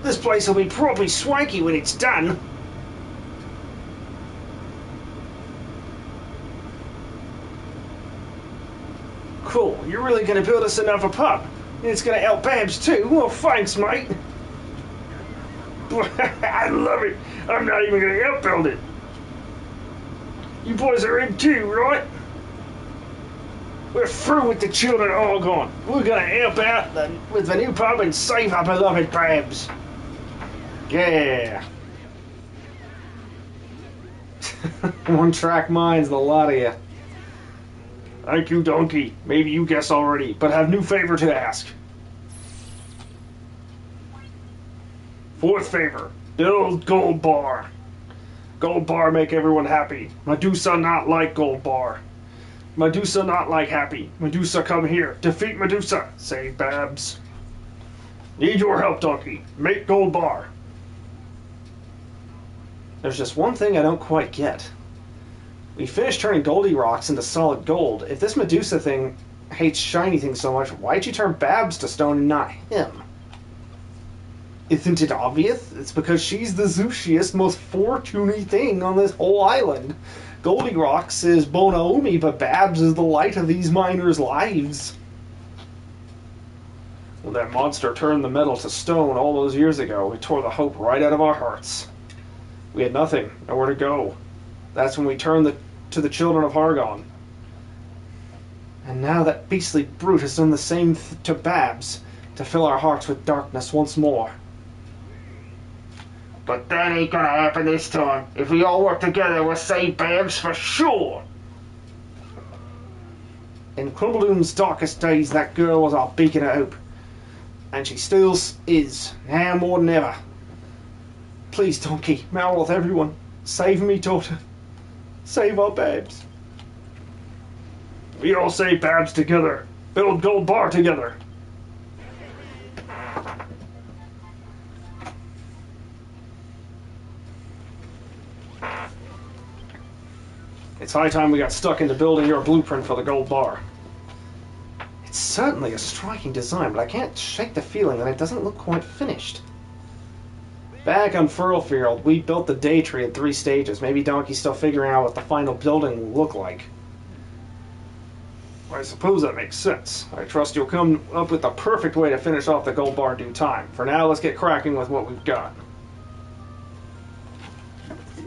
Speaker 1: This place will be probably swanky when it's done. Cool, you're really gonna build us another pub? And it's gonna help Babs too? Well, thanks, mate. I love it. I'm not even going to help build it. You boys are in too, right? We're through with the children all gone. We're going to help out with the new pub and save our beloved Babs. Yeah. One-track minds, the lot of you. Thank you, Donkey. Maybe you guess already, but have new favor to ask. Fourth favor, build gold bar. Gold bar make everyone happy. Medusa not like gold bar. Medusa not like happy. Medusa come here. Defeat Medusa. Save Babs. Need your help, Donkey. Make gold bar. There's just one thing I don't quite get. We finished turning Goldie Rocks into solid gold. If this Medusa thing hates shiny things so much, why'd you turn Babs to stone and not him? Isn't it obvious? It's because she's the zooshiest, most fortuney thing on this whole island. Goldie Rocks is Bonaomi, but Babs is the light of these miners' lives. When that monster turned the metal to stone all those years ago, it tore the hope right out of our hearts. We had nothing, nowhere to go. That's when we turned to the children of Hargon. And now that beastly brute has done the same to Babs, to fill our hearts with darkness once more.
Speaker 3: But that ain't gonna happen this time. If we all work together, we'll save Babs for sure.
Speaker 1: In Crumbledoon's darkest days, that girl was our beacon of hope. And she still is, now more than ever. Please, Donkey, Malroth, everyone, save me, daughter. Save our Babs.
Speaker 4: We all save Babs together. Build gold bar together.
Speaker 1: It's high time we got stuck into building your blueprint for the gold bar. It's certainly a striking design, but I can't shake the feeling that it doesn't look quite finished. Back on Furlfield, we built the day tree in 3 stages. Maybe Donkey's still figuring out what the final building will look like.
Speaker 4: I suppose that makes sense. I trust you'll come up with the perfect way to finish off the gold bar in due time. For now, let's get cracking with what we've got.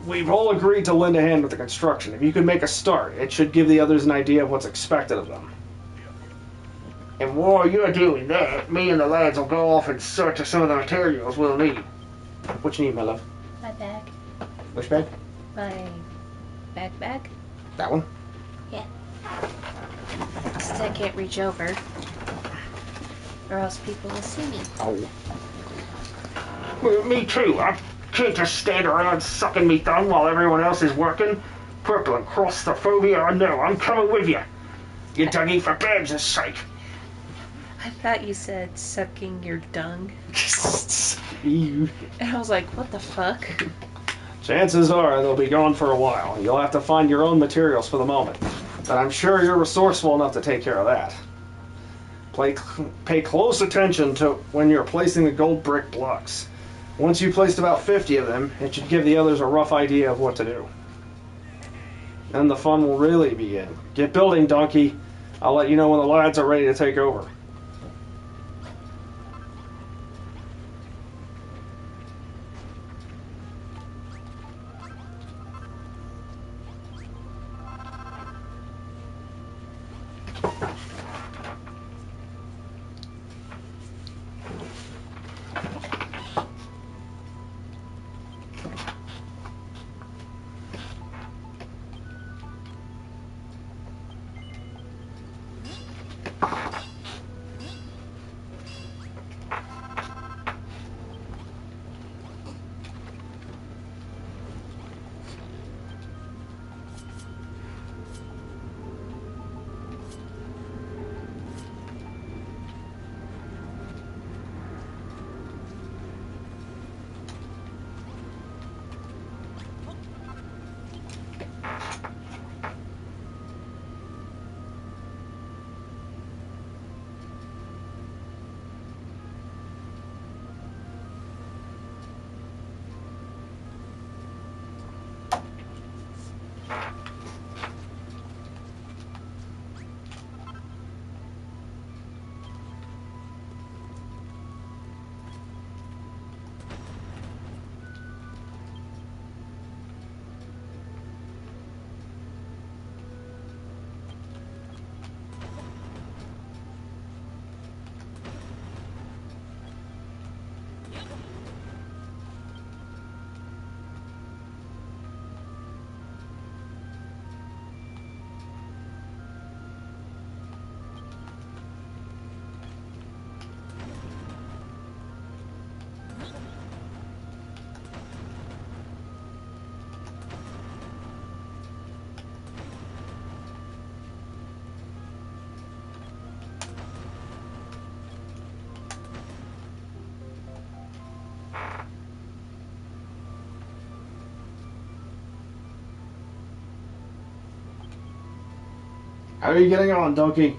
Speaker 4: We've all agreed to lend a hand with the construction. If you could make a start, it should give the others an idea of what's expected of them.
Speaker 3: And while you're doing that, me and the lads will go off in search of some of the materials we'll need.
Speaker 1: What you need, my love?
Speaker 2: My bag.
Speaker 1: Which bag?
Speaker 2: My bag?
Speaker 1: That one?
Speaker 2: Yeah. Since I can't reach over. Or else people will see me.
Speaker 1: Oh.
Speaker 3: Well, me too. I can't just stand around sucking me thumb while everyone else is working. Purple and claustrophobia, I know. I'm coming with you. You Dougie, for Babs' sake.
Speaker 2: I thought you said sucking your dung.
Speaker 1: Ew.
Speaker 2: And I was like, what the fuck?
Speaker 1: Chances are they'll be gone for a while. You'll have to find your own materials for the moment. But I'm sure you're resourceful enough to take care of that.
Speaker 4: Pay close attention to when you're placing the gold brick blocks. Once you've placed about 50 of them, it should give the others a rough idea of what to do. Then the fun will really begin. Get building, donkey. I'll let you know when the lads are ready to take over. How are you getting on, donkey?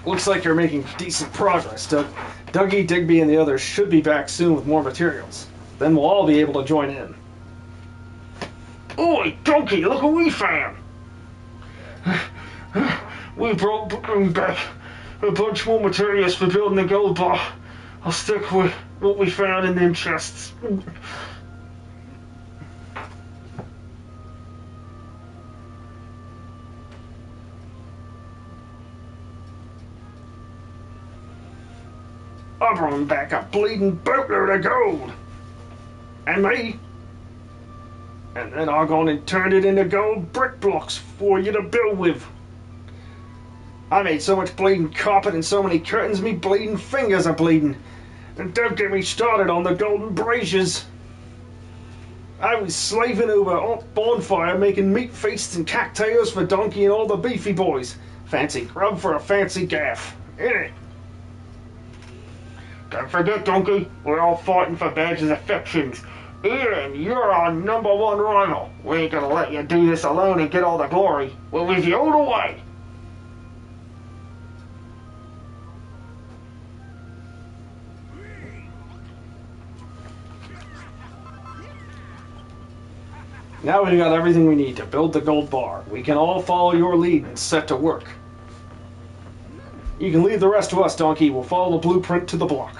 Speaker 4: Looks like you're making decent progress, Dougie, Digby, and the others should be back soon with more materials. Then we'll all be able to join in.
Speaker 3: Oi, donkey, look what we found! We brought back a bunch more materials for building the gold bar. I'll stick with what we found in them chests.
Speaker 4: I brought back a bleeding boatload of gold. And me. And then I gone and turned it into gold brick blocks for you to build with. I made so much bleeding carpet and so many curtains, me bleeding fingers are bleeding. And don't get me started on the golden braziers. I was slaving over a bonfire making meat feasts and cocktails for Donkey and all the beefy boys. Fancy grub for a fancy gaff, innit?
Speaker 3: Don't forget, donkey, we're all fighting for badges of affections. Ian, you're our #1 rival. We ain't gonna let you do this alone and get all the glory. We're with you all the way.
Speaker 4: Now we've got everything we need to build the gold bar. We can all follow your lead and set to work. You can leave the rest to us, Donkey. We'll follow the blueprint to the block.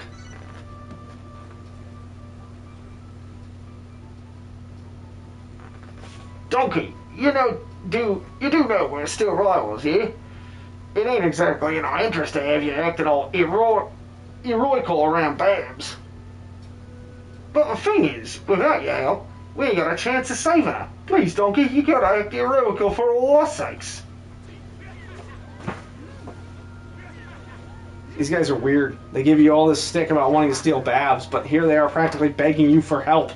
Speaker 3: Donkey, you do know we're still rivals, yeah? It ain't exactly in our interest to have you acting all heroical around Babs. But the thing is, without you, Al, we ain't got a chance of saving her. Please, Donkey, you gotta act heroical for all our sakes.
Speaker 4: These guys are weird. They give you all this stick about wanting to steal Babs, but here they are practically begging you for help.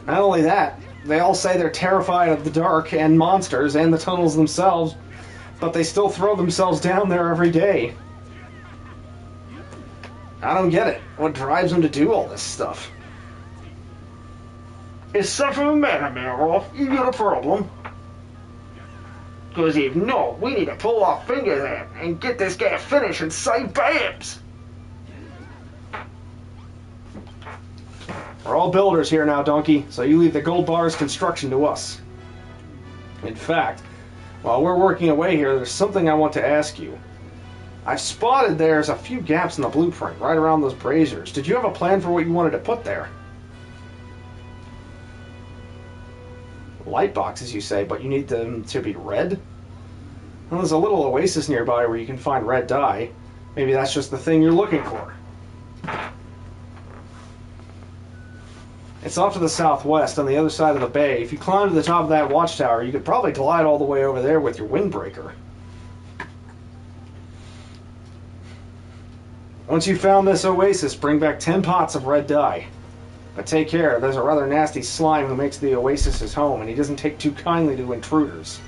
Speaker 4: Not only that, they all say they're terrified of the dark and monsters and the tunnels themselves, but they still throw themselves down there every day. I don't get it. What drives them to do all this stuff?
Speaker 3: Is something the matter, Melroth? You got a problem? Because if not, we need to pull our fingers out and get this guy finished and save Babs.
Speaker 1: We're all builders here now, Donkey, so you leave the gold bars construction to us. In fact, while we're working away here, there's something I want to ask you. I've spotted there's a few gaps in the blueprint right around those braziers. Did you have a plan for what you wanted to put there? Light boxes, you say, but you need them to be red? Well, there's a little oasis nearby where you can find red dye. Maybe that's just the thing you're looking for. It's off to the southwest on the other side of the bay. If you climb to the top of that watchtower, you could probably glide all the way over there with your windbreaker. Once you've found this oasis, bring back 10 pots of red dye. But take care, there's a rather nasty slime who makes the oasis his home, and he doesn't take too kindly to intruders.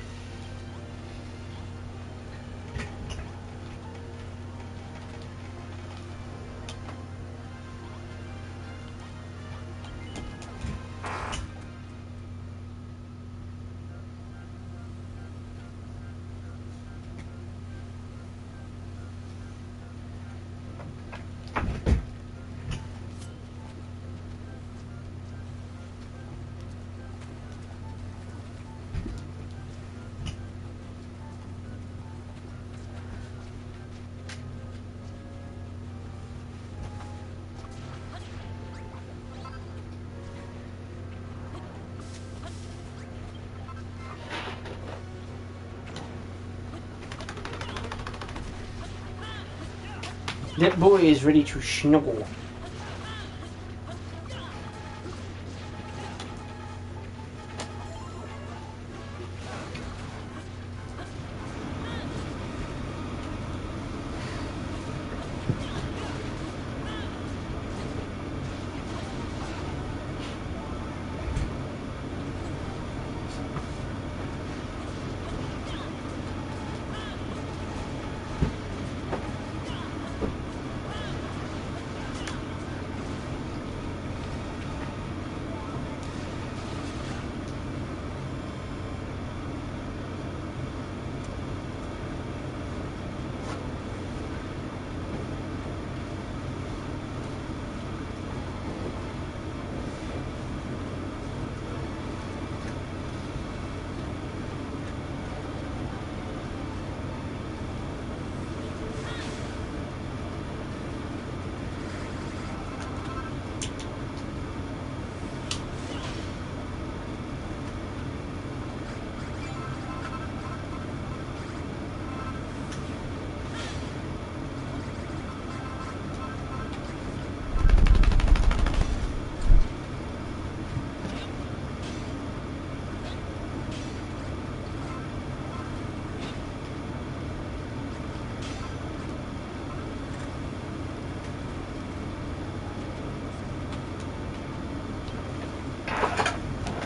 Speaker 1: That boy is ready to snuggle.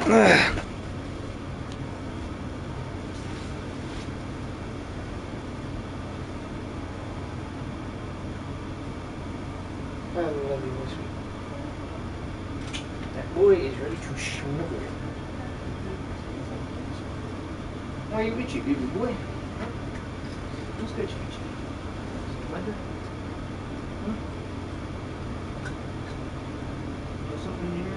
Speaker 1: That boy is ready to snuggle. Why are you itchy, baby boy? Huh? What's good, itchy? Wonder? Huh? Got something in here?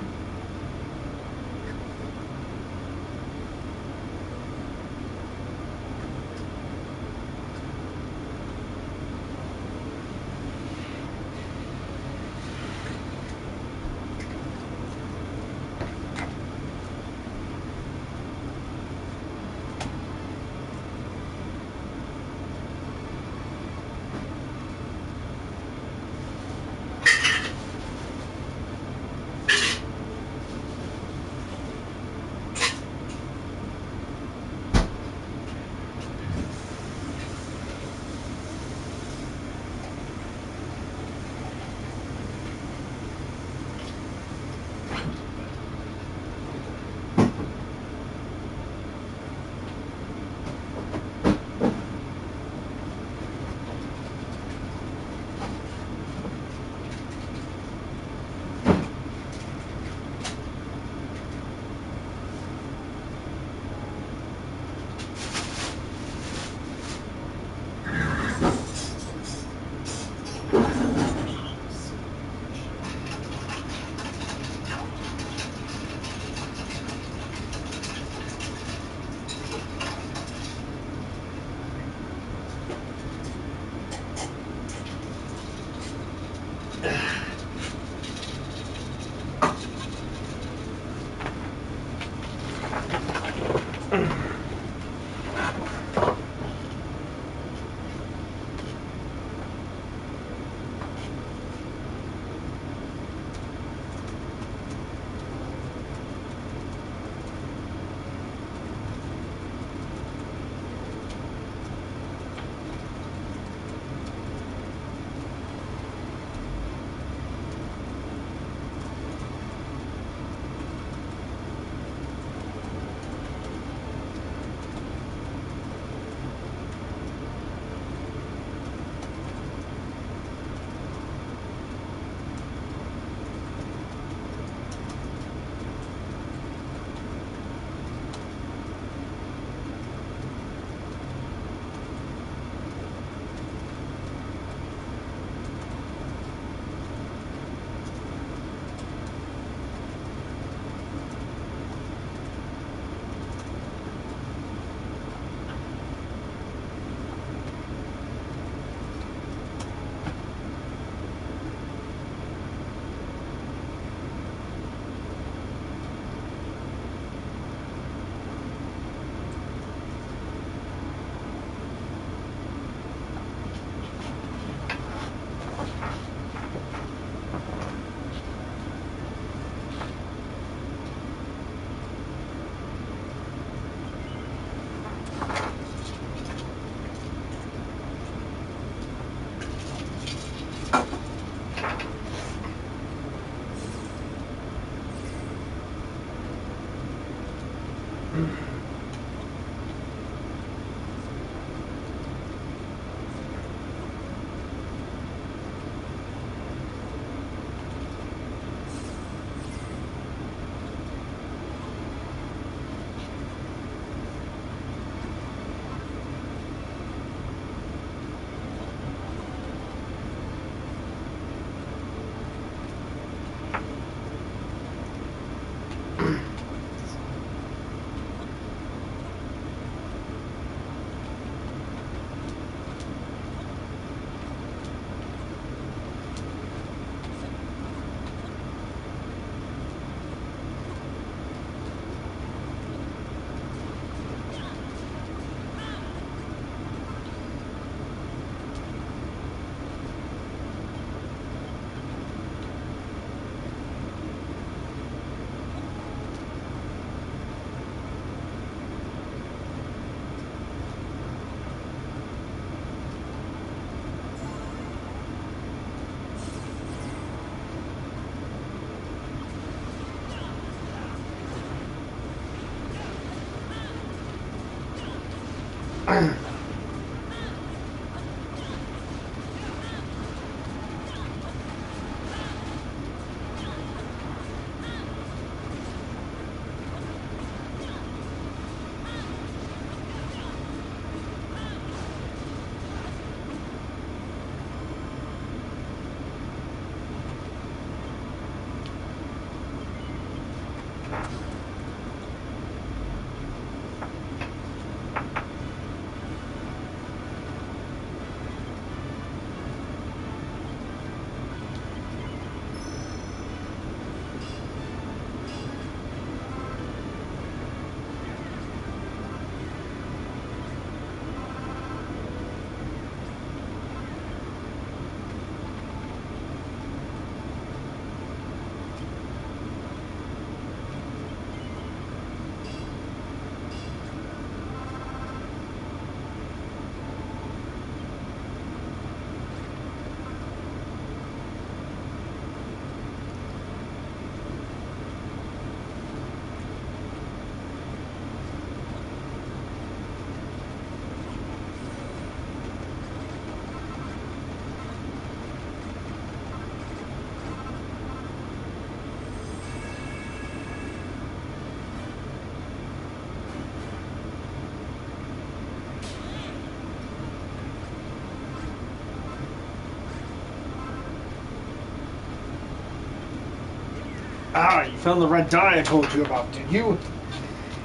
Speaker 4: Ah, you found the red dye I told you about, did you?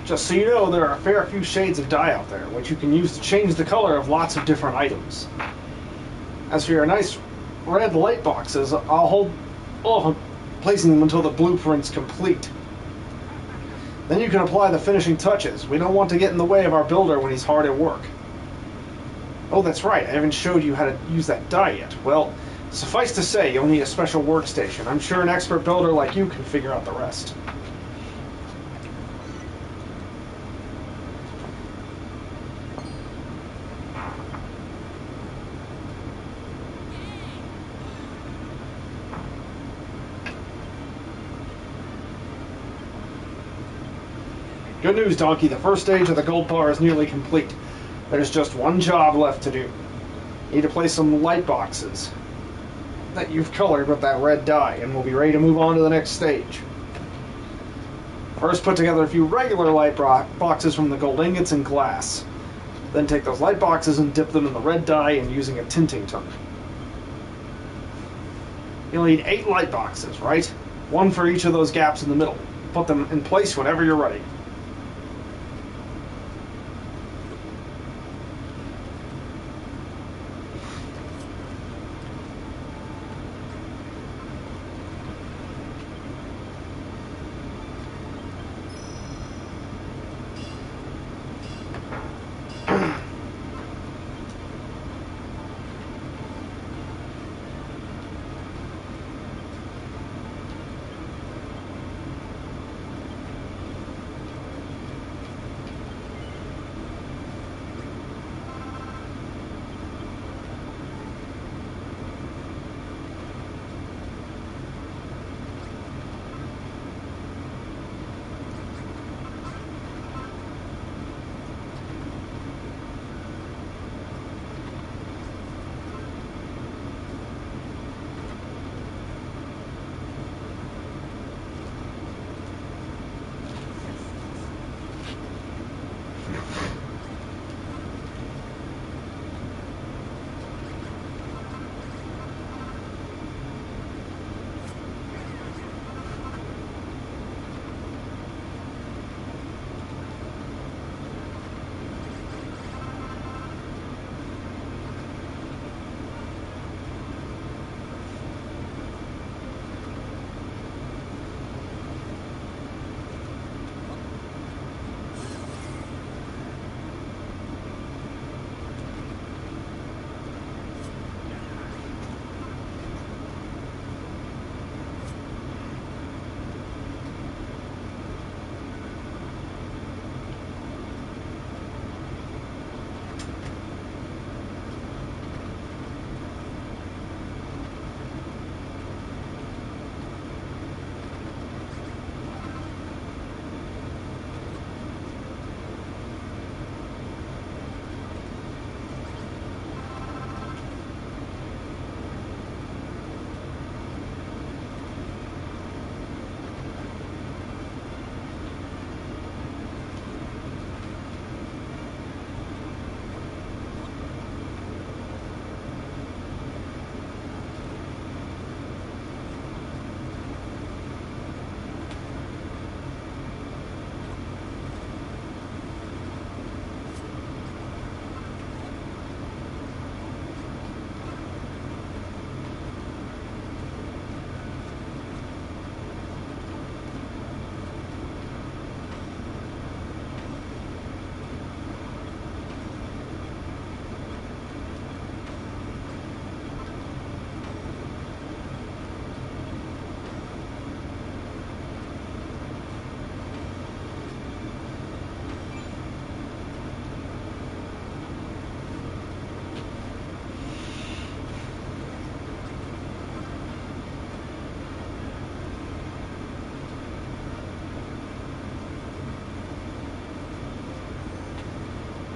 Speaker 4: Just so you know, there are a fair few shades of dye out there, which you can use to change the color of lots of different items. As for your nice red light boxes, I'll hold off on placing them until the blueprint's complete. Then you can apply the finishing touches. We don't want to get in the way of our builder when he's hard at work. Oh, that's right, I haven't showed you how to use that dye yet. Well, suffice to say, you'll need a special workstation. I'm sure an expert builder like you can figure out the rest. Good news, Donkey. The first stage of the gold bar is nearly complete. There's just one job left to do. You need to place some light boxes that you've colored with that red dye, and we'll be ready to move on to the next stage. First, put together a few regular light boxes from the gold ingots and glass. Then take those light boxes and dip them in the red dye and using a tinting tunnel. You'll need 8 light boxes, right? One for each of those gaps in the middle. Put them in place whenever you're ready.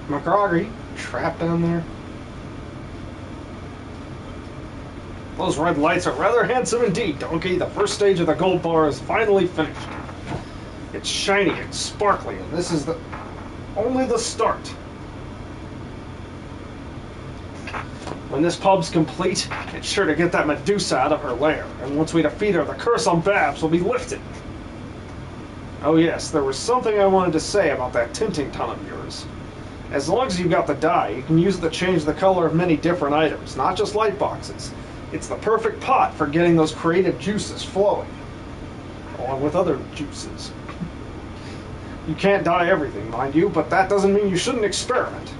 Speaker 1: McGroggy, trapped down there.
Speaker 4: Those red lights are rather handsome indeed, Donkey. The first stage of the gold bar is finally finished. It's shiny and sparkly, and this is only the start. When this pub's complete, it's sure to get that Medusa out of her lair, and once we defeat her, the curse on Babs will be lifted. Oh yes, there was something I wanted to say about that tinting ton of yours. As long as you've got the dye, you can use it to change the color of many different items, not just light boxes. It's the perfect pot for getting those creative juices flowing, along with other juices. You can't dye everything, mind you, but that doesn't mean you shouldn't experiment.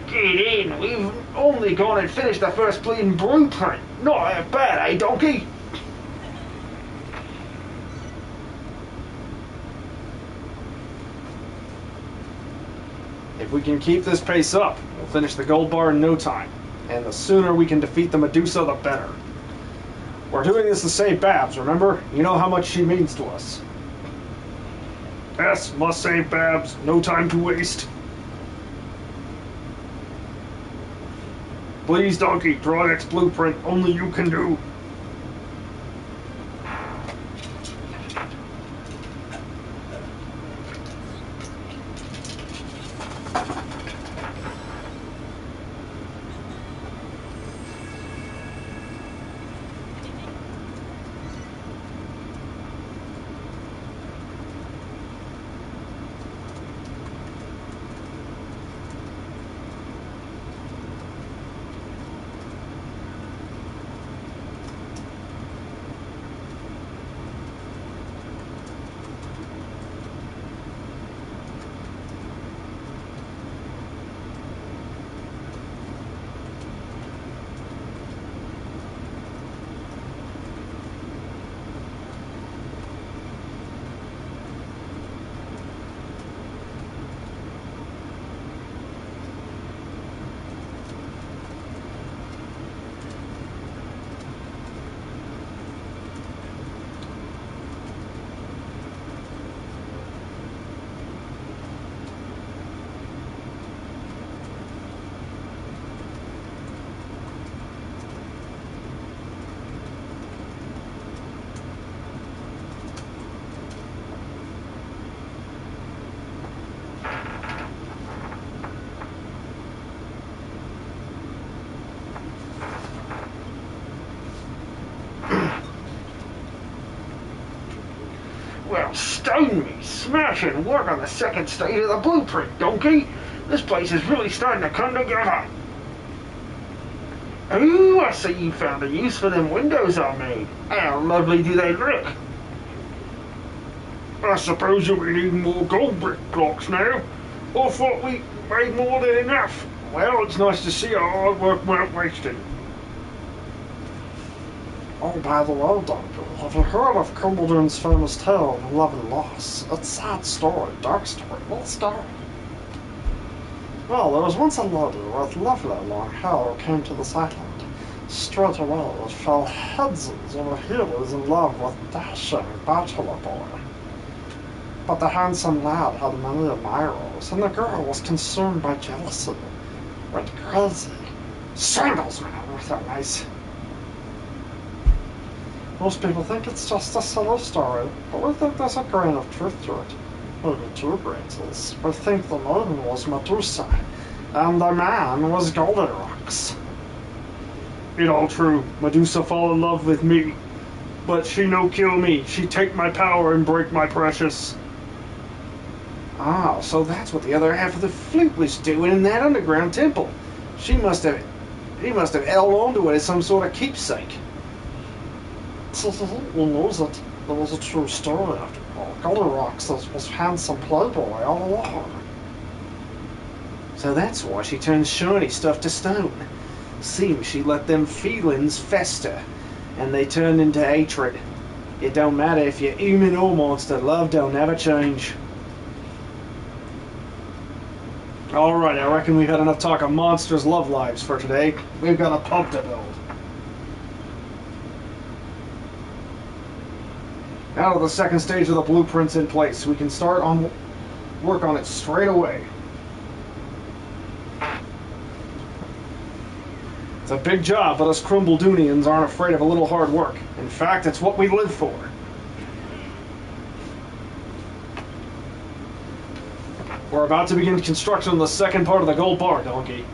Speaker 3: Get in, we've only gone and finished the first bleeding blueprint. Not that bad, eh, Donkey?
Speaker 4: If we can keep this pace up, we'll finish the gold bar in no time. And the sooner we can defeat the Medusa, the better. We're doing this to save Babs, remember? You know how much she means to us. Yes, must save Babs. No time to waste. Please, Donkey, draw next blueprint. Only you can do.
Speaker 3: Well, stone me, smashing work on the second stage of the blueprint, Donkey. This place is really starting to come together. Ooh, I see you found a use for them windows I made. How lovely do they look?
Speaker 4: I suppose you'll be needing more gold brick blocks now. I thought we made more than enough. Well, it's nice to see our hard work weren't wasted.
Speaker 5: Oh, by the way, Doctor, have you heard of Crumbledon's famous tale of love and loss? It's a sad story, dark story, well story. Well, there was once a lady with lovely long hair who came to this island. Straight away, it fell heads over heels in love with dashing bachelor boy. But the handsome lad had many admirers, and the girl was consumed by jealousy. Went crazy. Strangles man with her nice. Most people think it's just a silly story, but we think there's a grain of truth to it. Maybe 2 grains. We think the maiden was Medusa, and the man was Goldilocks.
Speaker 4: It all true. Medusa fall in love with me. But she no kill me. She take my power and break my precious.
Speaker 1: Ah, so that's what the other half of the flute was doing in that underground temple. He must have held on to it as some sort of keepsake.
Speaker 5: You knows it. It was a true story after all. Goldilocks was handsome playboy all along.
Speaker 1: So that's why she turned shiny stuff to stone. Seems she let them feelings fester, and they turned into hatred.
Speaker 4: It don't matter if you're human or monster, love don't never change. Alright, I reckon we've had enough talk of monsters' love lives for today. We've got a pub to build. Now that the second stage of the blueprint's in place, we can start on work on it straight away. It's a big job, but us Crumbledoonians aren't afraid of a little hard work. In fact, it's what we live for. We're about to begin construction on the second part of the gold bar, Donkey.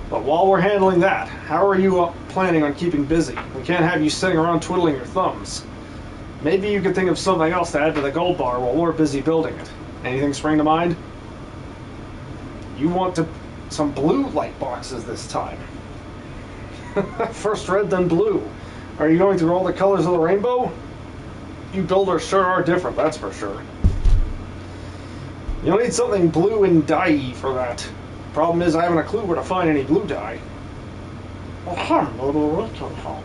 Speaker 4: But while we're handling that, how are you planning on keeping busy? We can't have you sitting around twiddling your thumbs. Maybe you could think of something else to add to the gold bar while we're busy building it. Anything spring to mind? You want some blue light boxes this time. First red, then blue. Are you going through all the colors of the rainbow? You builders sure are different, that's for sure. You'll need something blue and dye-y for that. Problem is, I haven't a clue where to find any blue dye.
Speaker 5: Maybe we can help.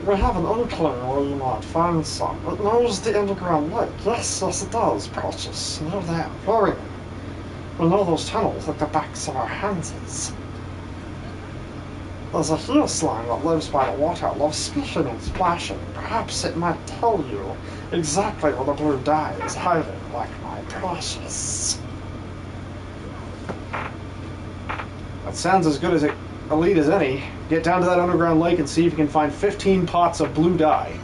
Speaker 5: We have an inkling where you might find some. It knows the underground lake. Yes, it does, Precious. Near there, very. We know those tunnels like the backs of our hands. There's a heel slime that lives by the water, loves splishing and splashing. Perhaps it might tell you exactly where the blue dye is hiding, like my Precious.
Speaker 4: That sounds as good as a lead as any. Get down to that underground lake and see if you can find 15 pots of blue dye.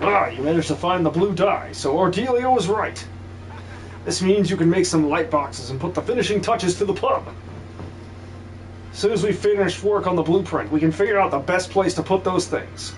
Speaker 4: Ah, you managed to find the blue dye, so Ordelia was right. This means you can make some light boxes and put the finishing touches to the pub. As soon as we finish work on the blueprint, we can figure out the best place to put those things.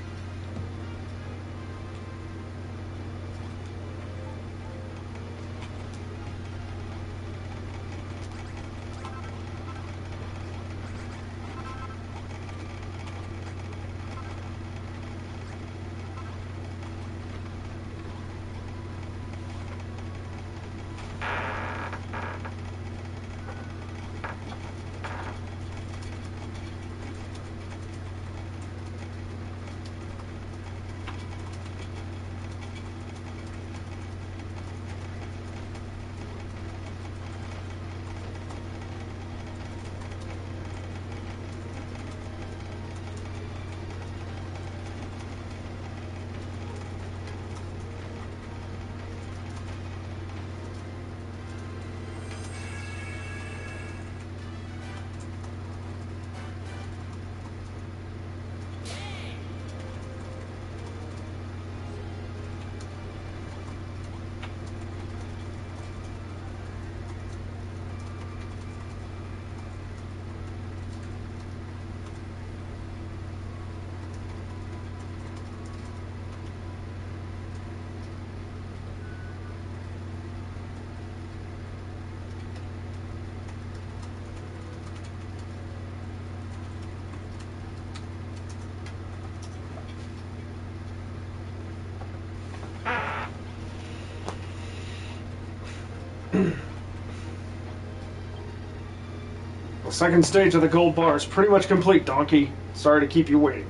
Speaker 4: The second stage of the gold bar is pretty much complete, Donkey. Sorry to keep you waiting.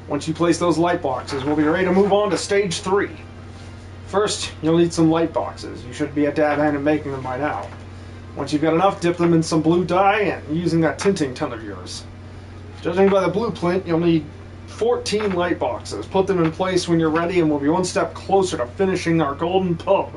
Speaker 4: Once you place those light boxes, we'll be ready to move on to stage 3. First, you'll need some light boxes. You should be a dab hand at making them by now. Once you've got enough, dip them in some blue dye and using that tinting ton of yours. Judging by the blueprint, you'll need 14 light boxes. Put them in place when you're ready and we'll be one step closer to finishing our golden pub.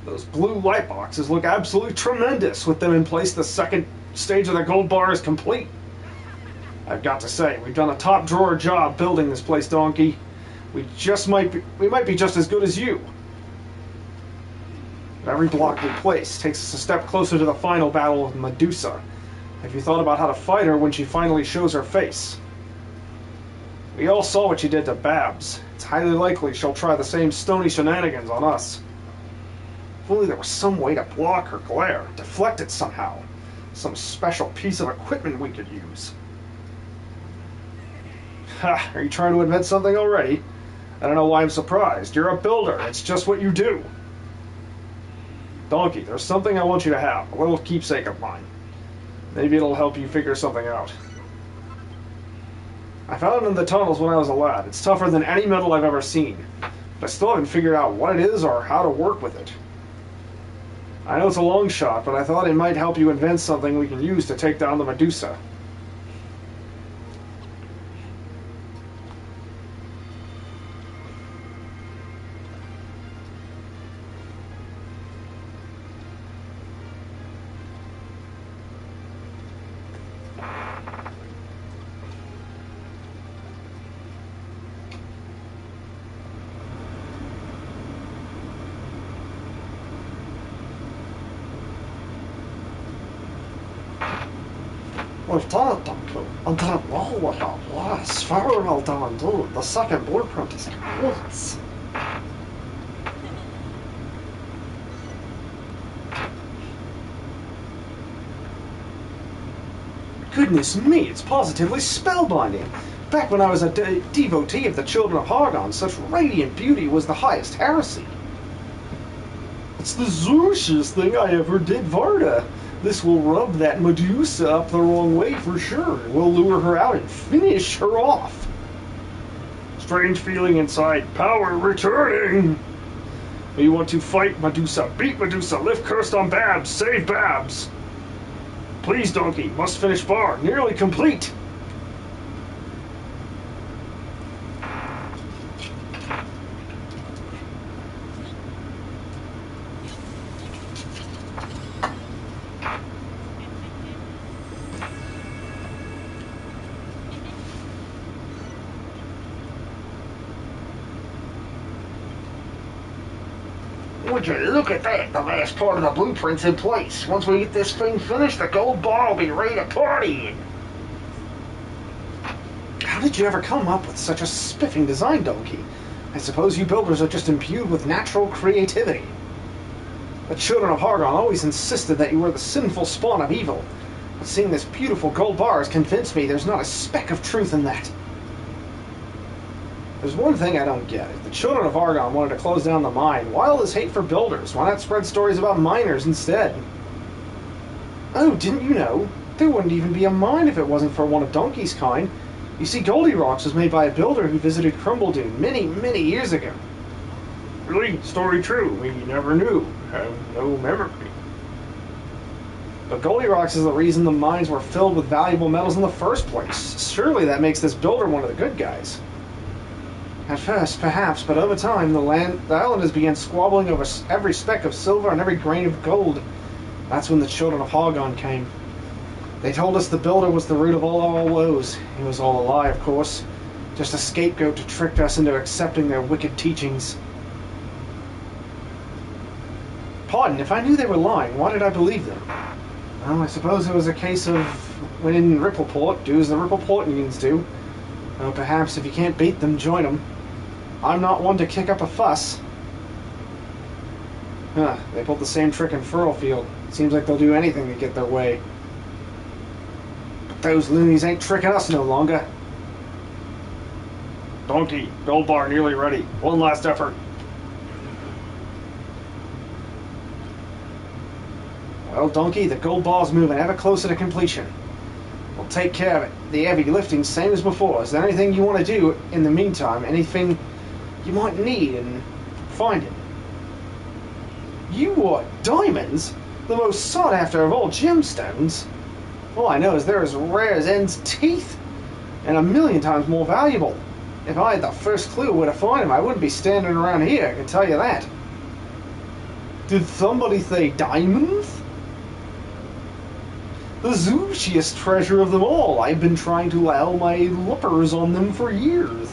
Speaker 4: Those blue light boxes look absolutely tremendous. With them in place, the second stage of the gold bar is complete. I've got to say, we've done a top drawer job building this place, Donkey. We might be just as good as you. But every block we place takes us a step closer to the final battle with Medusa. Have you thought about how to fight her when she finally shows her face? We all saw what she did to Babs. It's highly likely she'll try the same stony shenanigans on us. If only there was some way to block her glare, deflect it somehow. Some special piece of equipment we could use. Ha! Are you trying to invent something already? I don't know why I'm surprised. You're a builder. It's just what you do. Donkey, there's something I want you to have. A little keepsake of mine. Maybe it'll help you figure something out. I found it in the tunnels when I was a lad. It's tougher than any metal I've ever seen. But I still haven't figured out what it is or how to work with it. I know it's a long shot, but I thought it might help you invent something we can use to take down the Medusa.
Speaker 5: We've done it, Donkey. And that wall we got, yes, very well done indeed. The second blueprint is complete.
Speaker 1: Goodness me, it's positively spellbinding. Back when I was a devotee of the children of Hargon, such radiant beauty was the highest heresy.
Speaker 4: It's the zoosiest thing I ever did, Varda. This will rub that Medusa up the wrong way for sure. We'll lure her out and finish her off. Strange feeling inside. Power returning. We want to fight Medusa, beat Medusa, lift Cursed on Babs, save Babs. Please, donkey, must finish bar. Nearly complete.
Speaker 3: Would you look at that? The last part of the blueprint's in place. Once we get this thing finished, the gold bar will be ready to party in.
Speaker 1: How did you ever come up with such a spiffing design, Donkey? I suppose you builders are just imbued with natural creativity. The children of Hargon always insisted that you were the sinful spawn of evil. But seeing this beautiful gold bar has convinced me there's not a speck of truth in that. There's one thing I don't get. If the children of Argon wanted to close down the mine, why all this hate for builders? Why not spread stories about miners instead? Oh, didn't you know? There wouldn't even be a mine if it wasn't for one of Donkey's kind. You see, Goldie Rocks was made by a builder who visited Crumbledune many, many years ago.
Speaker 4: Really? Story true. We never knew. Have no memory.
Speaker 1: But Goldie Rocks is the reason the mines were filled with valuable metals in the first place. Surely that makes this builder one of the good guys. At first, perhaps, but over time, the islanders began squabbling over every speck of silver and every grain of gold. That's when the children of Hargon came. They told us the builder was the root of all our woes. He was all a lie, of course. Just a scapegoat to trick us into accepting their wicked teachings. Pardon, if I knew they were lying, why did I believe them? Well, I suppose it was a case of when in Rippleport, do as the Rippleportians do. Well, perhaps if you can't beat them, join them. I'm not one to kick up a fuss. Huh, they pulled the same trick in Furlfield. Seems like they'll do anything to get their way. But those loonies ain't tricking us no longer.
Speaker 4: Donkey, gold bar nearly ready. One last effort.
Speaker 1: Well, Donkey, the gold bar's moving ever closer to completion. We'll take care of it. The heavy lifting's same as before. Is there anything you want to do in the meantime? Anything you might need and find it? You what? Diamonds? The most sought after of all gemstones? All I know is they're as rare as N's teeth, and 1,000,000 times more valuable. If I had the first clue where to find them, I wouldn't be standing around here, I can tell you that. Did somebody say diamonds? The zoochiest treasure of them all. I've been trying to lay my lippers on them for years.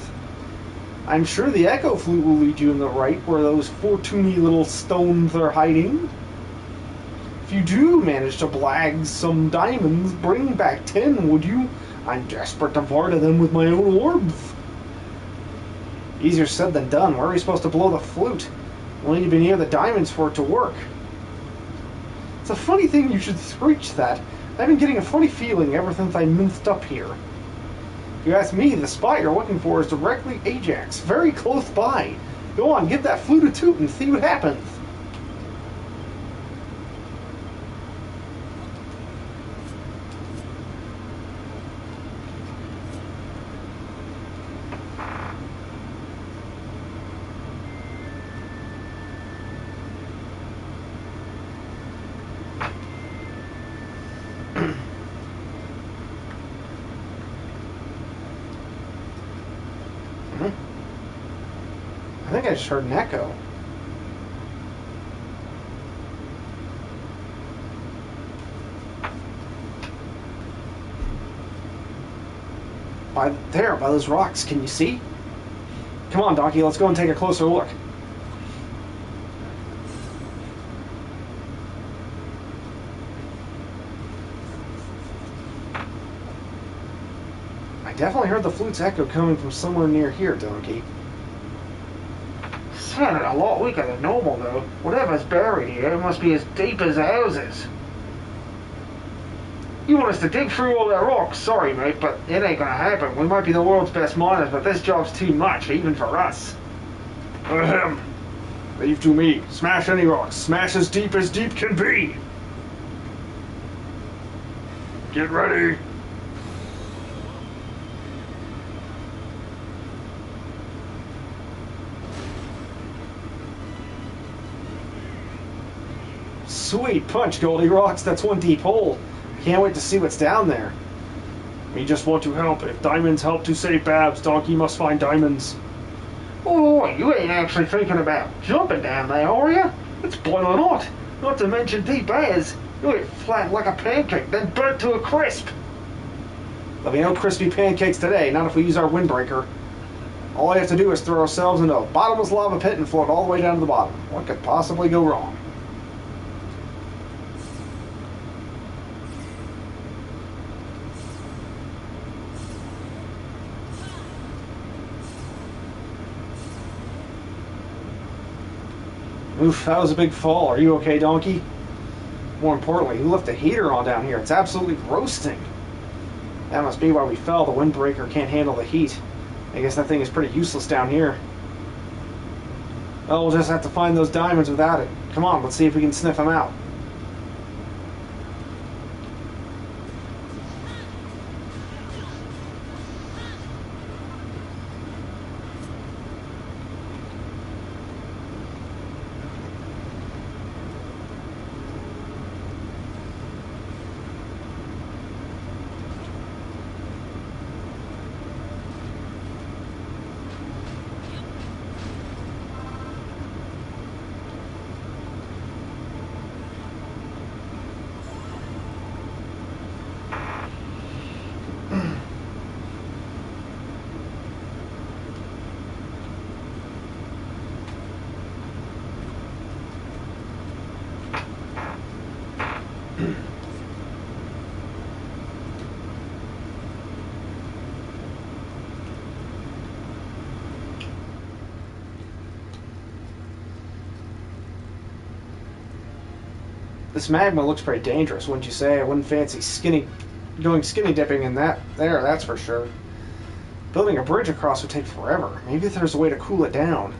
Speaker 1: I'm sure the echo flute will lead you in the right where those fortuny little stones are hiding. If you do manage to blag some diamonds, bring back 10, would you? I'm desperate to barter them with my own orbs. Easier said than done. Where are we supposed to blow the flute? We'll need to be near the diamonds for it to work. It's a funny thing you should screech that. I've been getting a funny feeling ever since I moved up here. If you ask me, the spot you're looking for is directly Ajax, very close by. Go on, give that flute a toot and see what happens. I think I just heard an echo. By those rocks, can you see? Come on, Donkey, let's go and take a closer look. I definitely heard the flute's echo coming from somewhere near here, Donkey.
Speaker 3: Sounded a lot weaker than normal, though. Whatever's buried here must be as deep as the houses. You want us to dig through all that rocks? Sorry, mate, but it ain't gonna happen. We might be the world's best miners, but this job's too much, even for us.
Speaker 4: Ahem. Leave to me. Smash any rocks. Smash as deep can be. Get ready.
Speaker 1: Sweet punch, Goldie Rocks. That's one deep hole. Can't wait to see what's down there.
Speaker 4: We just want to help. If diamonds help to save Babs, Donkey must find diamonds.
Speaker 3: Oh, you ain't actually thinking about jumping down there, are you? It's boiling hot. Not to mention deep as. You'll get flattened like a pancake, then burnt to a crisp.
Speaker 1: There'll be no crispy pancakes today, not if we use our windbreaker. All we have to do is throw ourselves into a bottomless lava pit and float all the way down to the bottom. What could possibly go wrong? Oof, that was a big fall. Are you okay, Donkey? More importantly, who left the heater on down here? It's absolutely roasting. That must be why we fell. The windbreaker can't handle the heat. I guess that thing is pretty useless down here. Oh, we'll just have to find those diamonds without it. Come on, let's see if we can sniff them out. This magma looks pretty dangerous, wouldn't you say? I wouldn't fancy going skinny dipping in that there, that's for sure. Building a bridge across would take forever. Maybe there's a way to cool it down.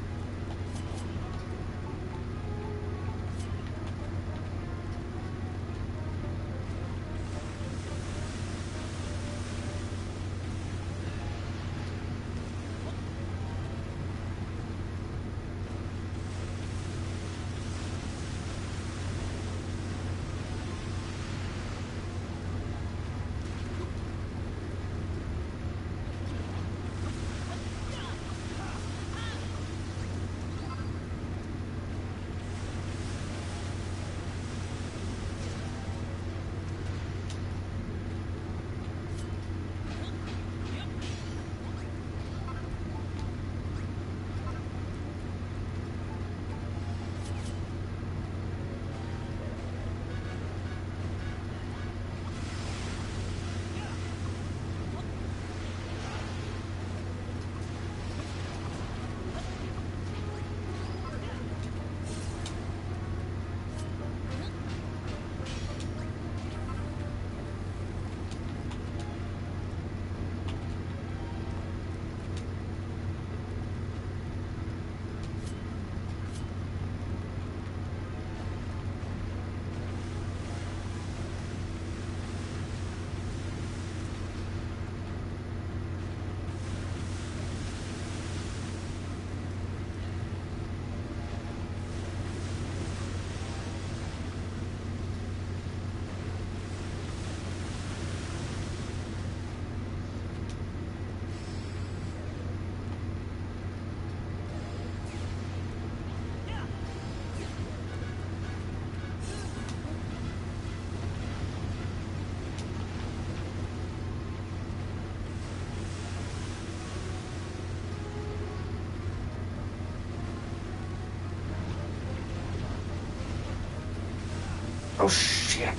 Speaker 1: Oh, shit.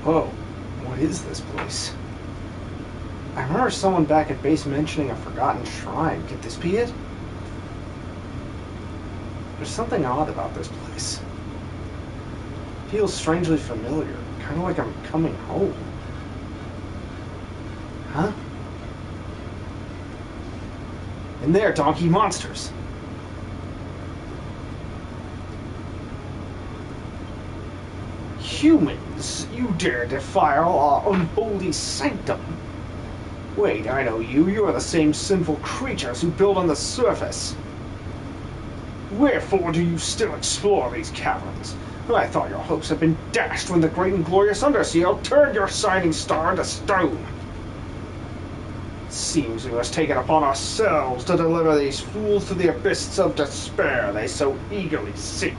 Speaker 1: Whoa, what is this place? I remember someone back at base mentioning a forgotten shrine. Could this be it? There's something odd about this place. It feels strangely familiar, kind of like I'm coming home. Huh? In there, donkey monsters! Humans, you dare defile our unholy sanctum! Wait, I know you. You are the same sinful creatures who build on the surface. Wherefore do you still explore these caverns? I thought your hopes had been dashed when the great and glorious Underseal turned your shining star into stone. It seems we must take it upon ourselves to deliver these fools to the abyss of despair they so eagerly seek.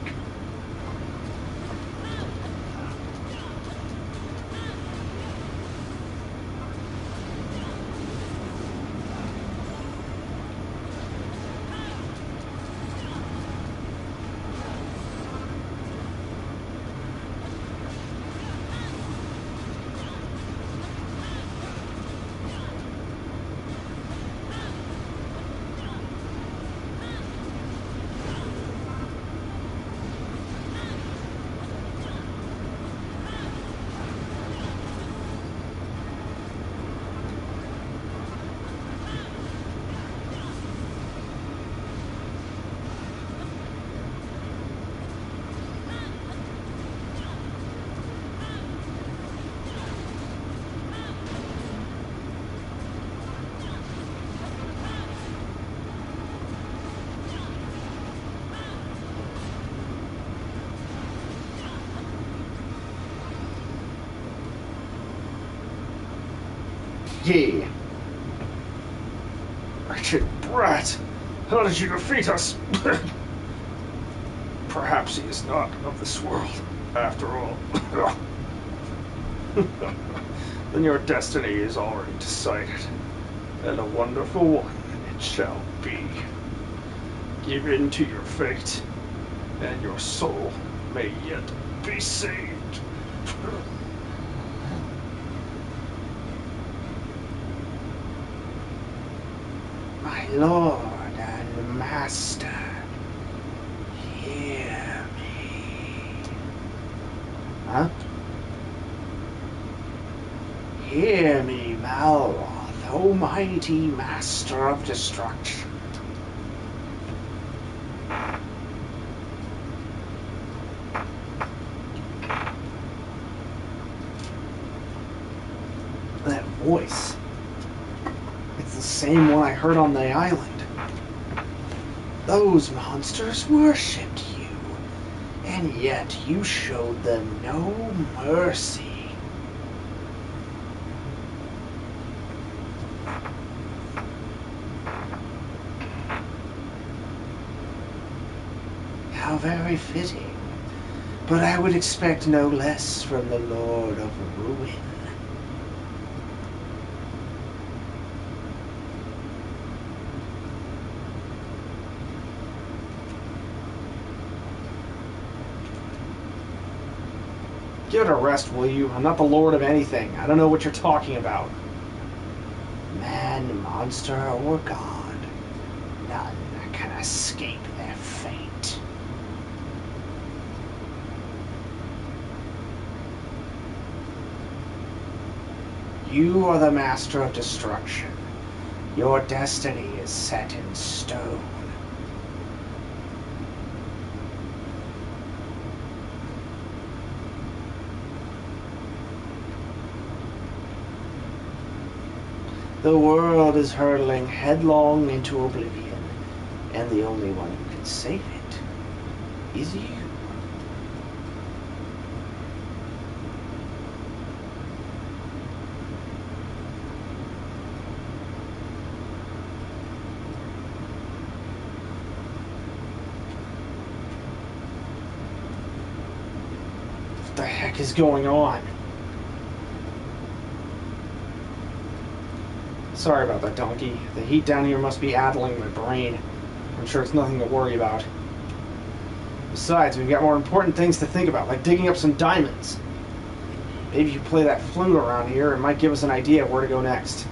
Speaker 1: Ye.
Speaker 4: Wretched brat! How did you defeat us? Perhaps he is not of this world, after all. Then your destiny is already decided, and a wonderful one it shall be. Give in to your fate, and your soul may yet be saved.
Speaker 1: My lord and master, hear me. Huh? Hear me, Malroth, O mighty master of destruction. That voice. It's the same one I heard on the island. Those monsters worshipped you, and yet you showed them no mercy. How very fitting. But I would expect no less from the Lord of Ruin. Give it a rest, will you? I'm not the lord of anything. I don't know what you're talking about. Man, monster, or god, none can escape their fate. You are the master of destruction. Your destiny is set in stone. The world is hurtling headlong into oblivion, and the only one who can save it is you. What the heck is going on? Sorry about that, donkey. The heat down here must be addling my brain. I'm sure it's nothing to worry about. Besides, we've got more important things to think about, like digging up some diamonds. Maybe if you play that flute around here, it might give us an idea of where to go next.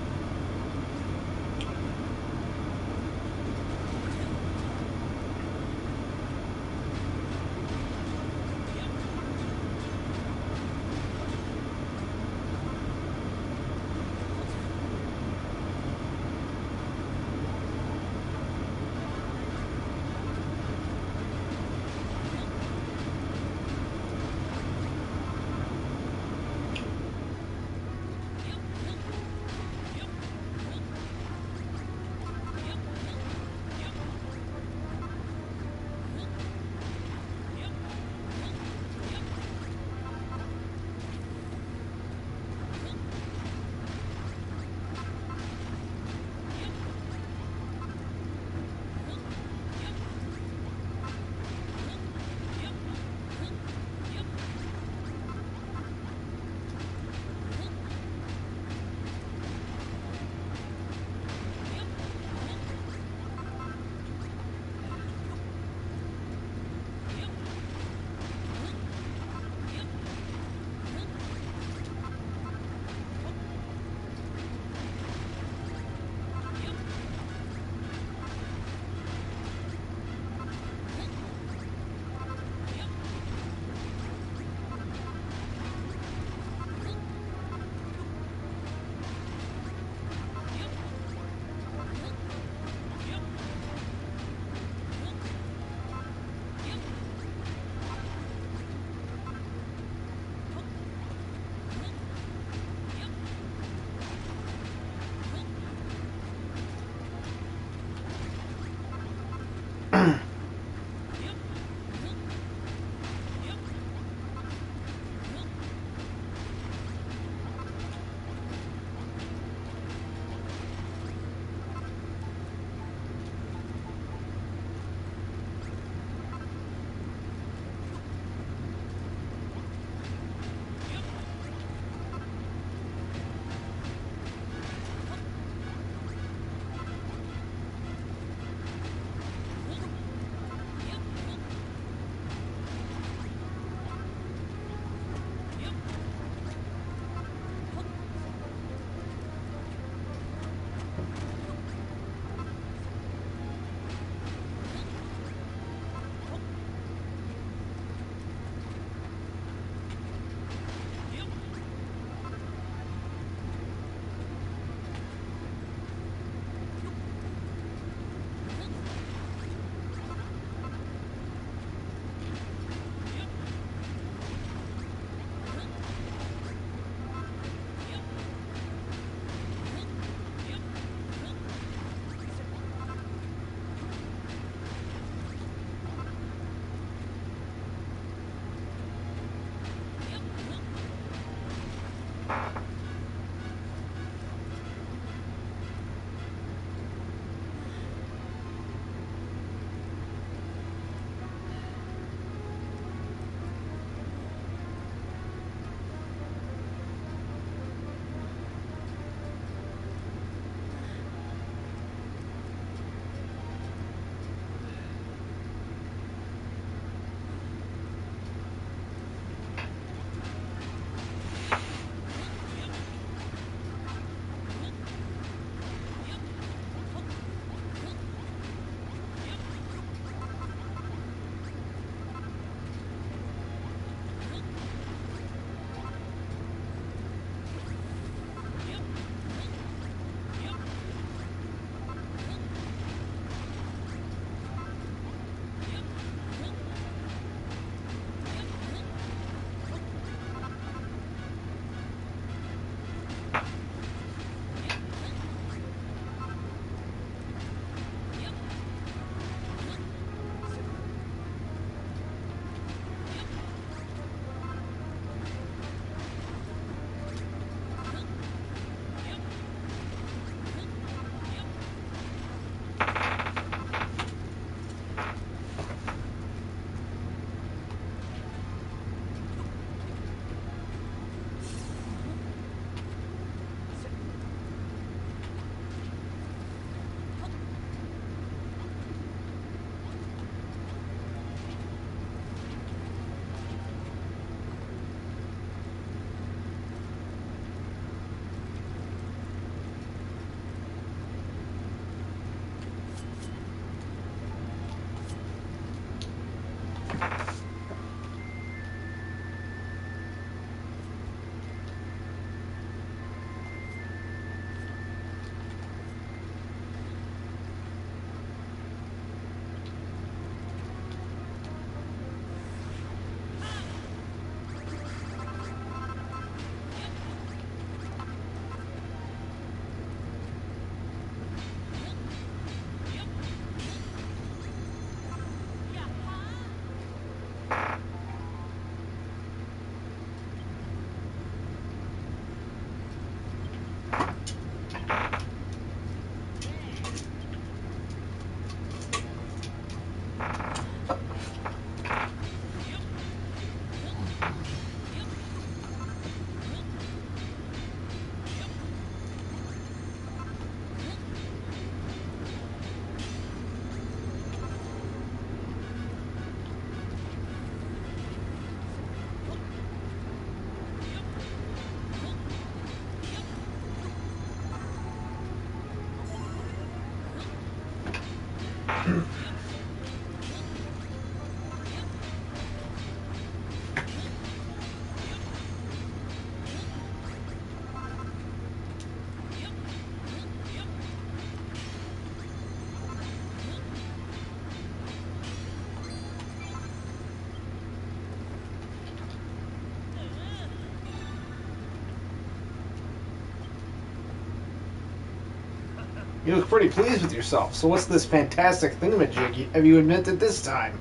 Speaker 1: You look pretty pleased with yourself, so what's this fantastic thingamajig have you invented this time?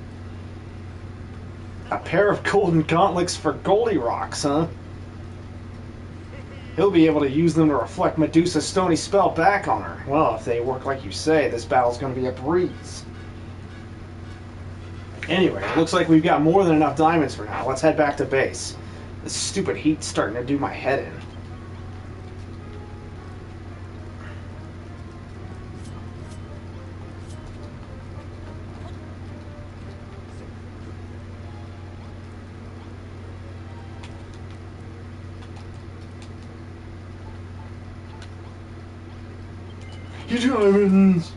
Speaker 1: A pair of golden gauntlets for Goldilocks, huh? He'll be able to use them to reflect Medusa's stony spell back on her. Well, if they work like you say, this battle's gonna be a breeze. Anyway, it looks like we've got more than enough diamonds for now. Let's head back to base. This stupid heat's starting to do my head in.
Speaker 4: Your diamonds!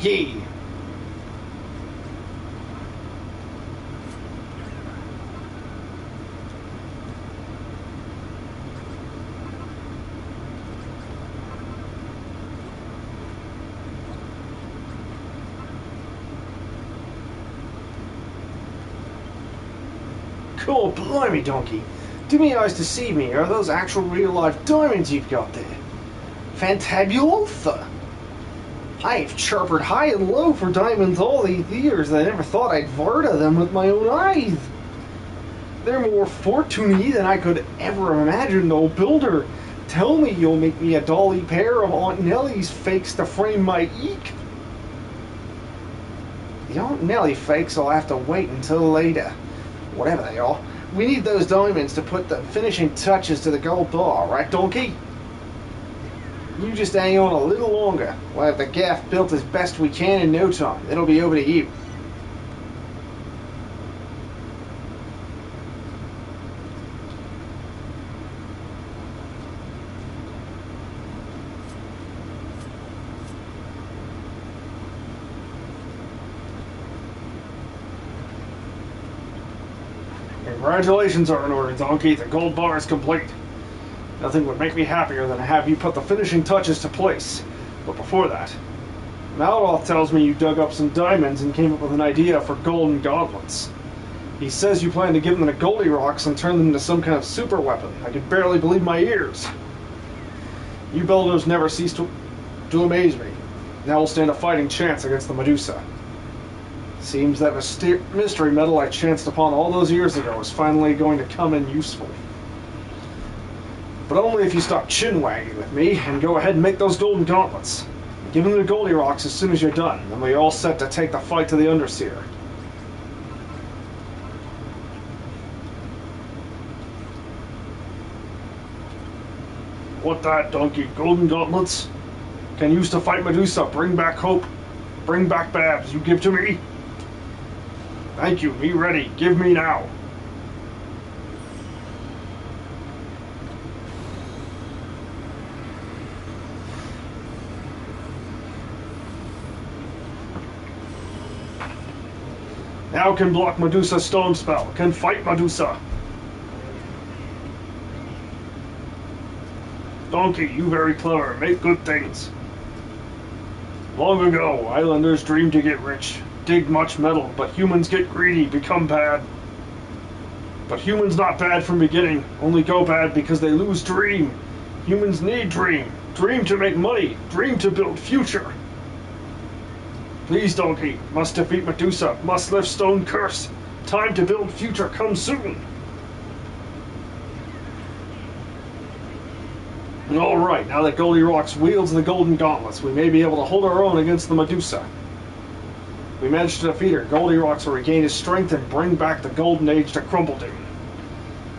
Speaker 1: Yay! Cool, blimey, donkey. Do me eyes deceive me, are those actual real-life diamonds you've got there? Fantabulotha! I've chirpered high and low for diamonds all these years, and I never thought I'd varta them with my own eyes. They're more fortuny than I could ever imagine, old builder. Tell me you'll make me a dolly pair of Aunt Nellie's fakes to frame my eek. The Aunt Nellie fakes will have to wait until later. Whatever they are. We need those diamonds to put the finishing touches to the gold bar, right, donkey? You just hang on a little longer. We'll have the gaff built as best we can in no time. It'll be over to you.
Speaker 4: Congratulations are in order, donkey. The gold bar is complete. Nothing would make me happier than to have you put the finishing touches to place. But before that, Malroth tells me you dug up some diamonds and came up with an idea for golden gauntlets. He says you plan to give them to Goldilocks and turn them into some kind of super weapon. I could barely believe my ears. You builders never cease to amaze me. Now we'll stand a fighting chance against the Medusa. Seems that mystery metal I chanced upon all those years ago is finally going to come in useful. But only if you stop chin-wagging with me and go ahead and make those golden gauntlets. Give them to Goldilocks as soon as you're done, and we're all set to take the fight to the Underseer. What that, donkey? Golden gauntlets? Can use to fight Medusa. Bring back hope. Bring back Babs. You give to me? Thank you. Me ready. Give me now. Now can block Medusa's stone spell. Can fight Medusa. Donkey, you very clever. Make good things. Long ago, islanders dreamed to get rich, dig much metal, but humans get greedy, become bad. But humans not bad from beginning, only go bad because they lose dream. Humans need dream. Dream to make money. Dream to build future. Please, Donkey. Must defeat Medusa. Must lift stone curse. Time to build future comes soon. Alright, now that Goldilocks wields the golden gauntlets, we may be able to hold our own against the Medusa. If we manage to defeat her, Goldilocks will regain his strength and bring back the golden age to Crumbledoon.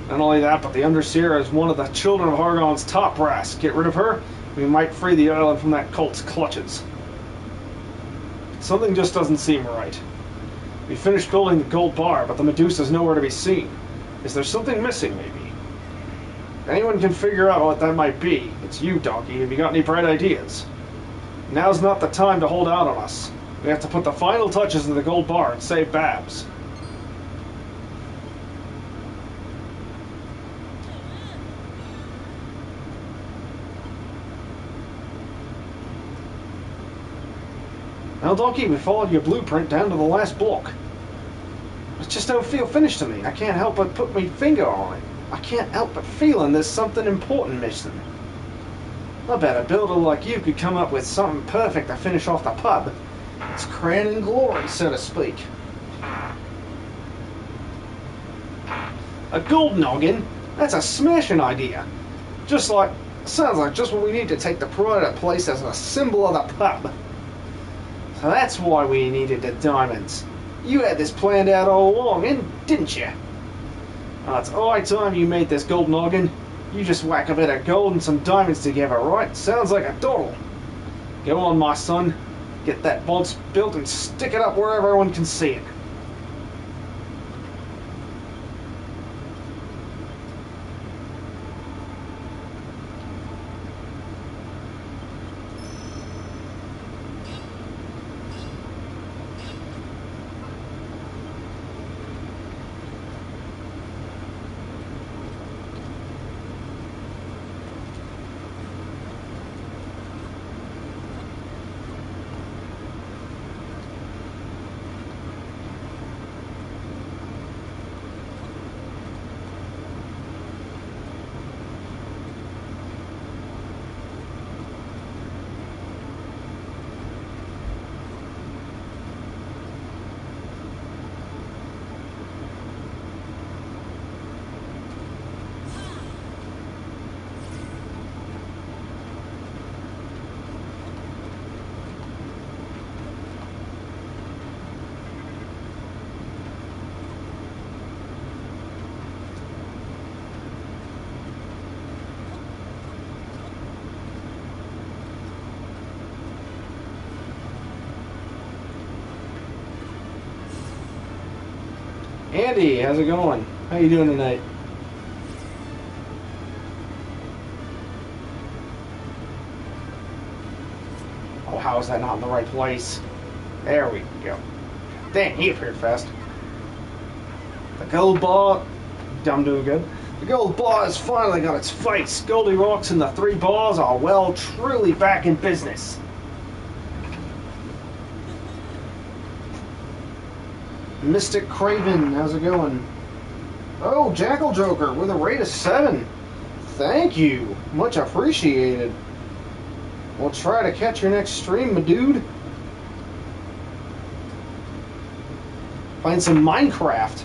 Speaker 4: Not only that, but the Underseer is one of the children of Hargon's top brass. Get rid of her, we might free the island from that cult's clutches. Something just doesn't seem right. We finished building the gold bar, but the Medusa's nowhere to be seen. Is there something missing, maybe? If anyone can figure out what that might be, it's you, Donkey. Have you got any bright ideas? Now's not the time to hold out on us. We have to put the final touches in the gold bar and save Babs. Now, Donkey, we followed your blueprint down to the last block. It just don't feel finished to me. I can't help but put my finger on it. I can't help but feeling there's something important missing. I bet a builder like you could come up with something perfect to finish off the pub. It's crowning glory, so to speak. A gold noggin? That's a smashing idea. Sounds like just what we need to take the pride of the place as a symbol of the pub. So that's why we needed the diamonds. You had this planned out all along, didn't you? Oh, it's high time you made this gold noggin. You just whack a bit of gold and some diamonds together, right? Sounds like a doddle. Go on, my son. Get that vault built and stick it up where everyone can see it. Andy, how's it going? How you doing tonight? Oh, how is that not in the right place? There we go. Dang, he appeared fast. The gold bar... I'm doing good. The gold bar has finally got its face. Goldilocks and the 3 bars are, well, truly back in business. Mystic Craven, how's it going? Oh, Jackal Joker with a rate of 7. Thank you. Much appreciated. We'll try to catch your next stream, my dude. Playing some Minecraft.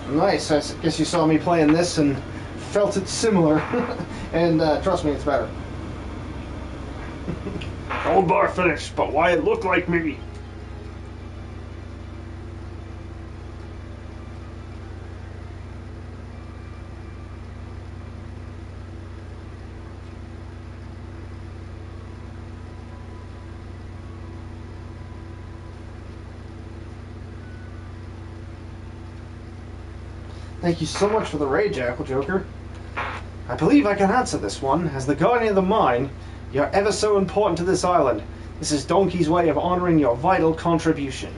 Speaker 4: Nice. I guess you saw me playing this and felt it similar. And trust me, it's better. Gold bar finished, but why it look like me?
Speaker 1: Thank you so much for the raid, Jackal Joker. I believe I can answer this one. As the guardian of the mine, you're ever so important to this island. This is Donkey's way of honoring your vital contribution.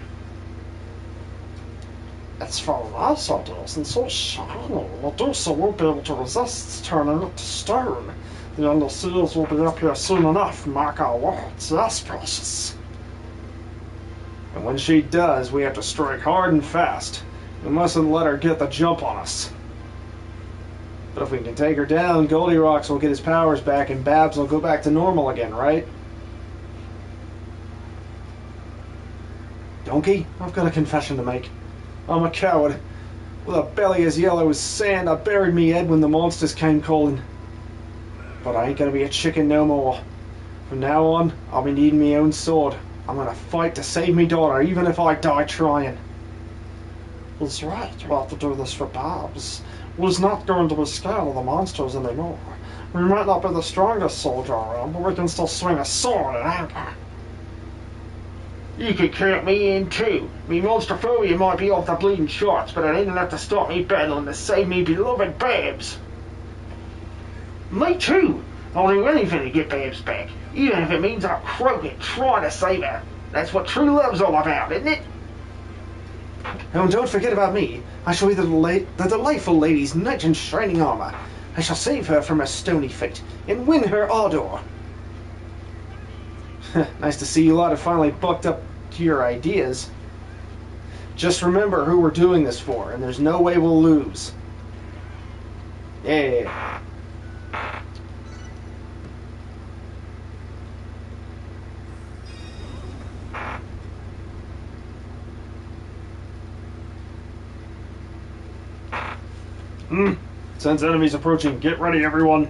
Speaker 5: As far as I do, since so shiny, Medusa won't be able to resist turning it to stone. The Underseers will be up here soon enough, mark our words. Yes, precious.
Speaker 4: And when she does, we have to strike hard and fast. We mustn't let her get the jump on us. But if we can take her down, Goldilocks will get his powers back and Babs will go back to normal again, right? Donkey, I've got a confession to make. I'm a coward. With a belly as yellow as sand, I buried me head when the monsters came calling. But I ain't gonna be a chicken no more. From now on, I'll be needing me own sword. I'm gonna fight to save me daughter, even if I die trying.
Speaker 5: That's right, we'll have to do this for Babs. We's not going to be scared of the monsters anymore. We might not be the strongest soldier around, but we can still swing a sword in anger.
Speaker 3: You can count me in too. Me monster phobia might be off the bleeding charts, but it ain't enough to stop me battling to save me beloved Babs. Me too. I'll do anything to get Babs back, even if it means I'm croaking trying to save her. That's what true love's all about, isn't it?
Speaker 1: Oh, and don't forget about me. I shall be the delightful lady's knight in shining armor. I shall save her from her stony fate and win her ardor. Nice to see you lot have finally bucked up to your ideas. Just remember who we're doing this for, and there's no way we'll lose. Yeah.
Speaker 4: Sense enemies approaching. Get ready, everyone.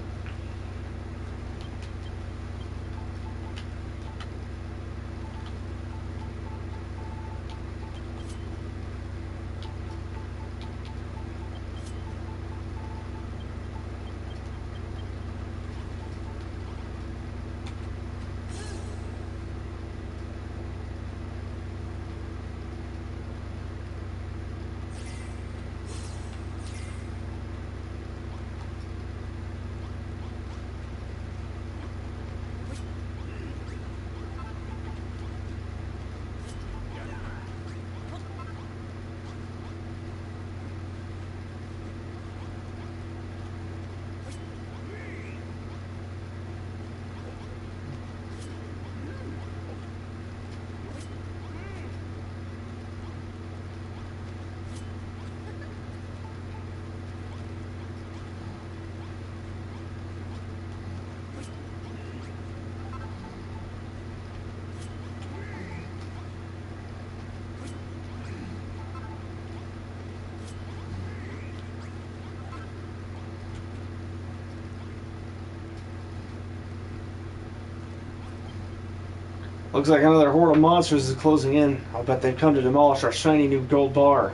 Speaker 4: Looks like another horde of monsters is closing in. I'll bet they've come to demolish our shiny new gold bar.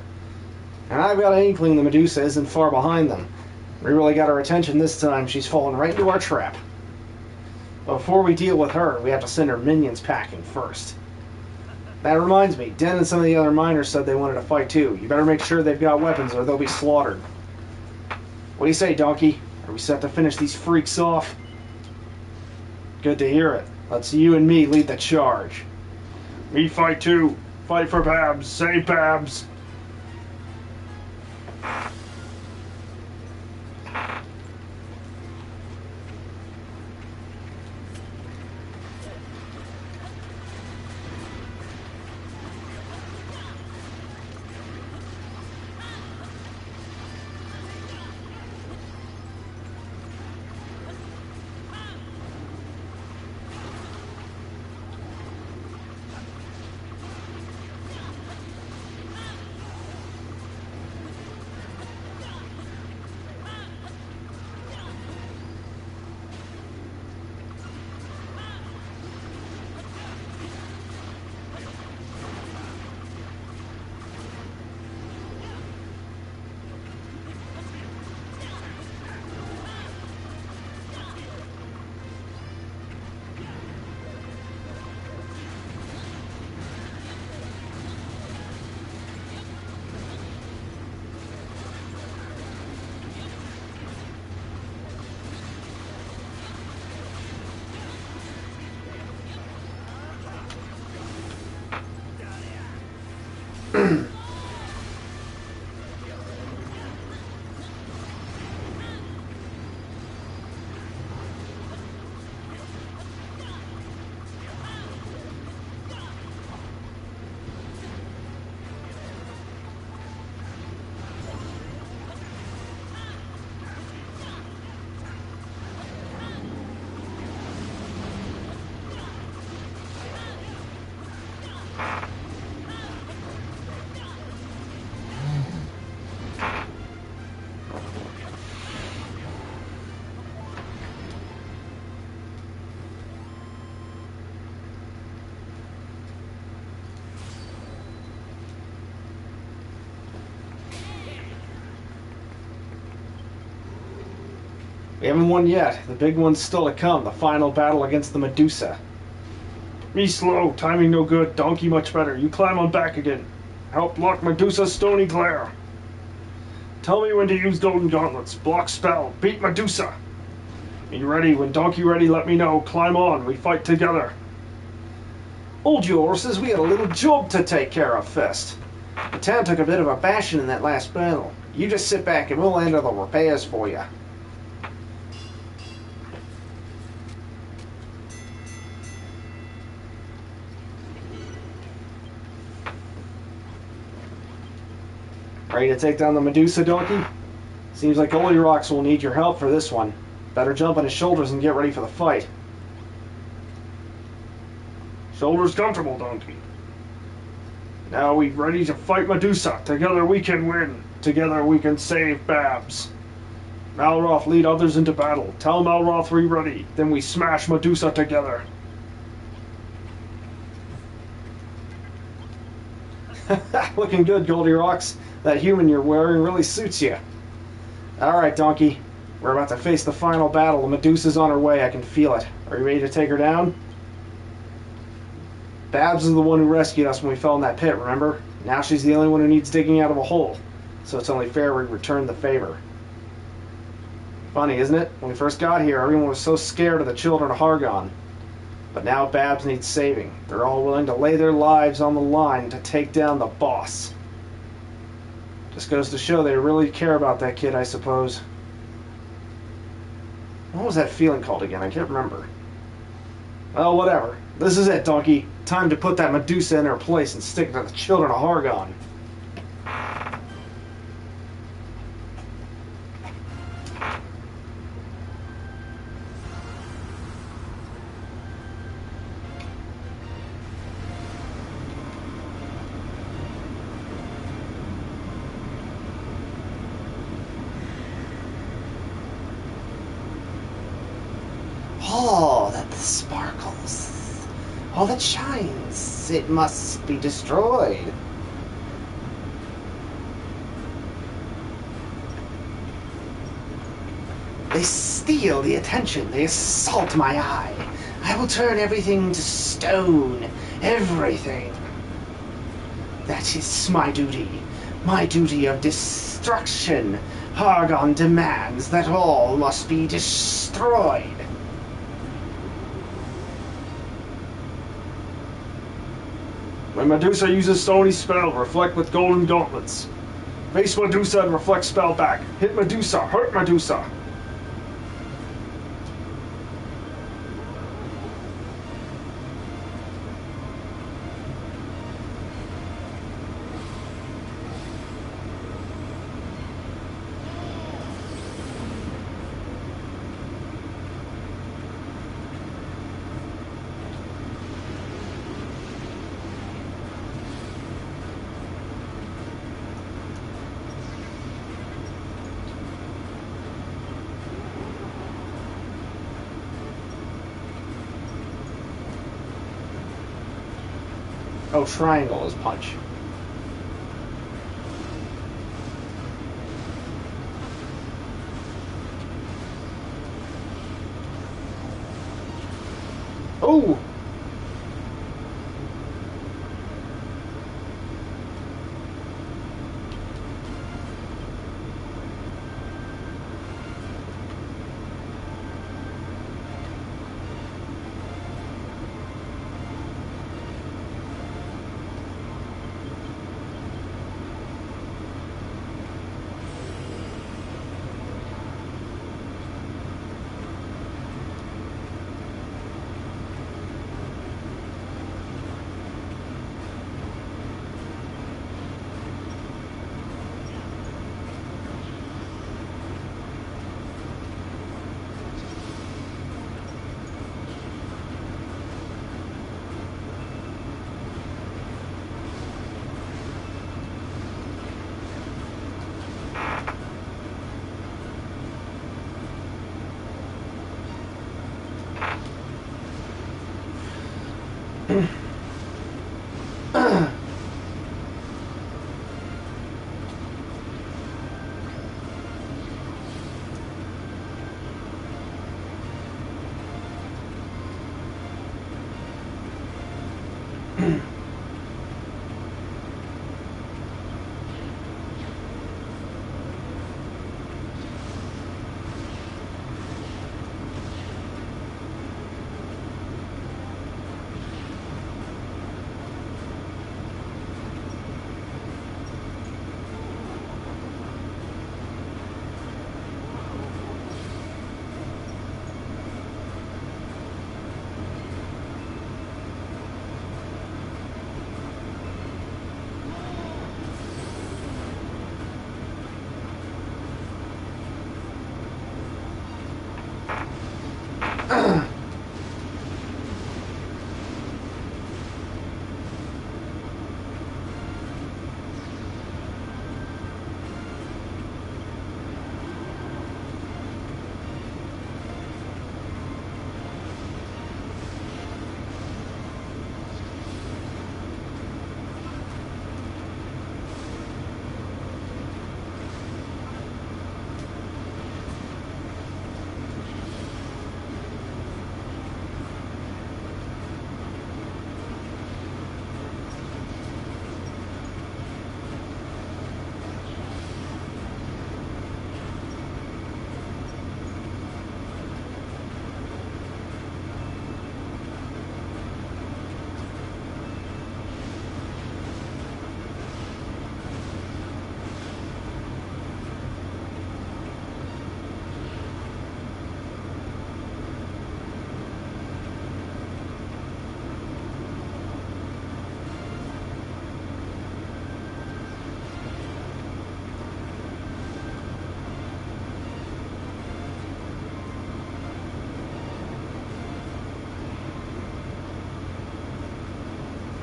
Speaker 4: And I've got an inkling the Medusa isn't far behind them. We really got her attention this time. She's fallen right into our trap. But before we deal with her, we have to send our minions packing first. That reminds me, Den and some of the other miners said they wanted to fight too. You better make sure they've got weapons or they'll be slaughtered. What do you say, Donkey? Are we set to finish these freaks off? Good to hear it. Let's you and me lead the charge. Me fight too. Fight for Babs. Save Babs.
Speaker 1: We haven't won yet. The big one's still to come, the final battle against the Medusa.
Speaker 4: Me slow, timing no good, donkey much better. You climb on back again. Help block Medusa's stony glare. Tell me when to use golden gauntlets. Block spell. Beat Medusa. Are you ready? When donkey ready, let me know. Climb on. We fight together.
Speaker 1: Hold your horses, we got a little job to take care of first. The town took a bit of a bashing in that last battle. You just sit back and we'll handle the repairs for you. Ready to take down the Medusa, donkey? Seems like Goldilocks will need your help for this one. Better jump on his shoulders and get ready for the fight.
Speaker 4: Shoulders comfortable, donkey. Now we ready to fight Medusa. Together we can win. Together we can save Babs. Malroth, lead others into battle. Tell Malroth we ready. Then we smash Medusa together.
Speaker 1: Looking good, Goldilocks. That human you're wearing really suits you. Alright, donkey. We're about to face the final battle. The Medusa's on her way. I can feel it. Are you ready to take her down? Babs is the one who rescued us when we fell in that pit, remember? Now she's the only one who needs digging out of a hole. So it's only fair we return the favor. Funny, isn't it? When we first got here, everyone was so scared of the children of Hargon. But now Babs needs saving. They're all willing to lay their lives on the line to take down the boss. Just goes to show they really care about that kid, I suppose. What was that feeling called again? I can't remember. Well, whatever. This is it, donkey. Time to put that Medusa in her place and stick it to the children of Hargon.
Speaker 3: All that sparkles, all that shines, it must be destroyed. They steal the attention, they assault my eye. I will turn everything to stone, everything. That is my duty of destruction. Hargon demands that all must be destroyed.
Speaker 4: When Medusa uses stony spell, reflect with golden gauntlets. Face Medusa and reflect spell back. Hit Medusa, hurt Medusa.
Speaker 1: Oh, triangle is punch. Oh!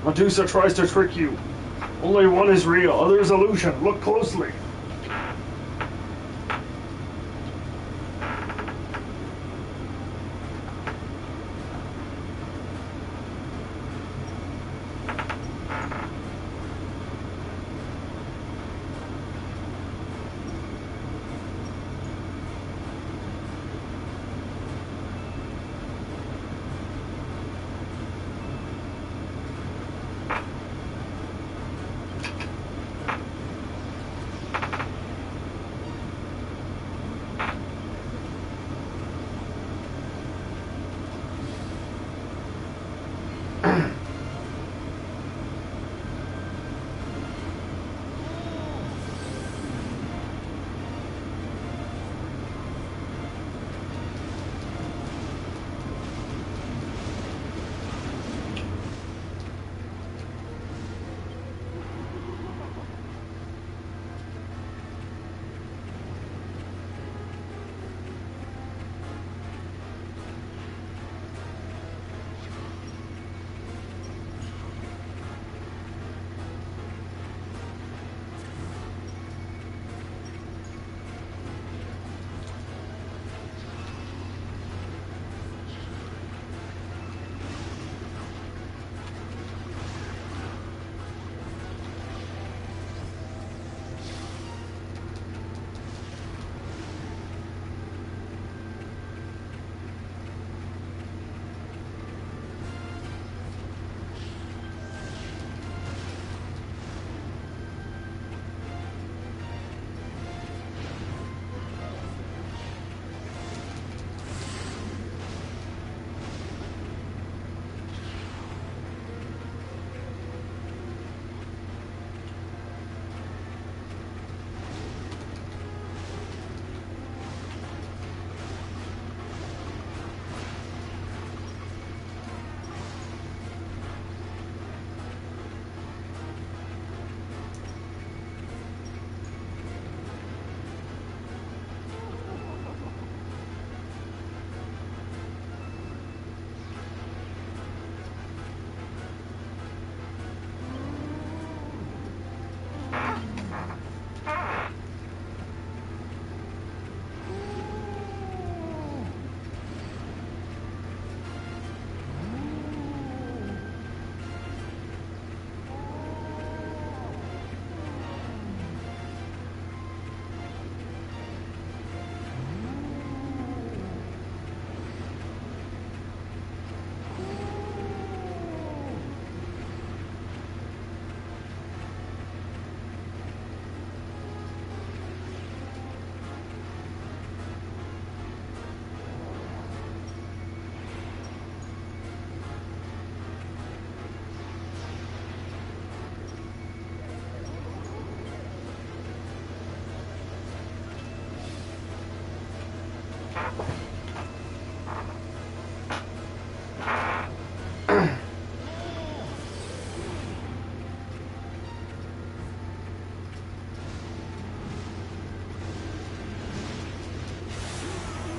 Speaker 4: Medusa tries to trick you. Only one is real, other is illusion. Look closely.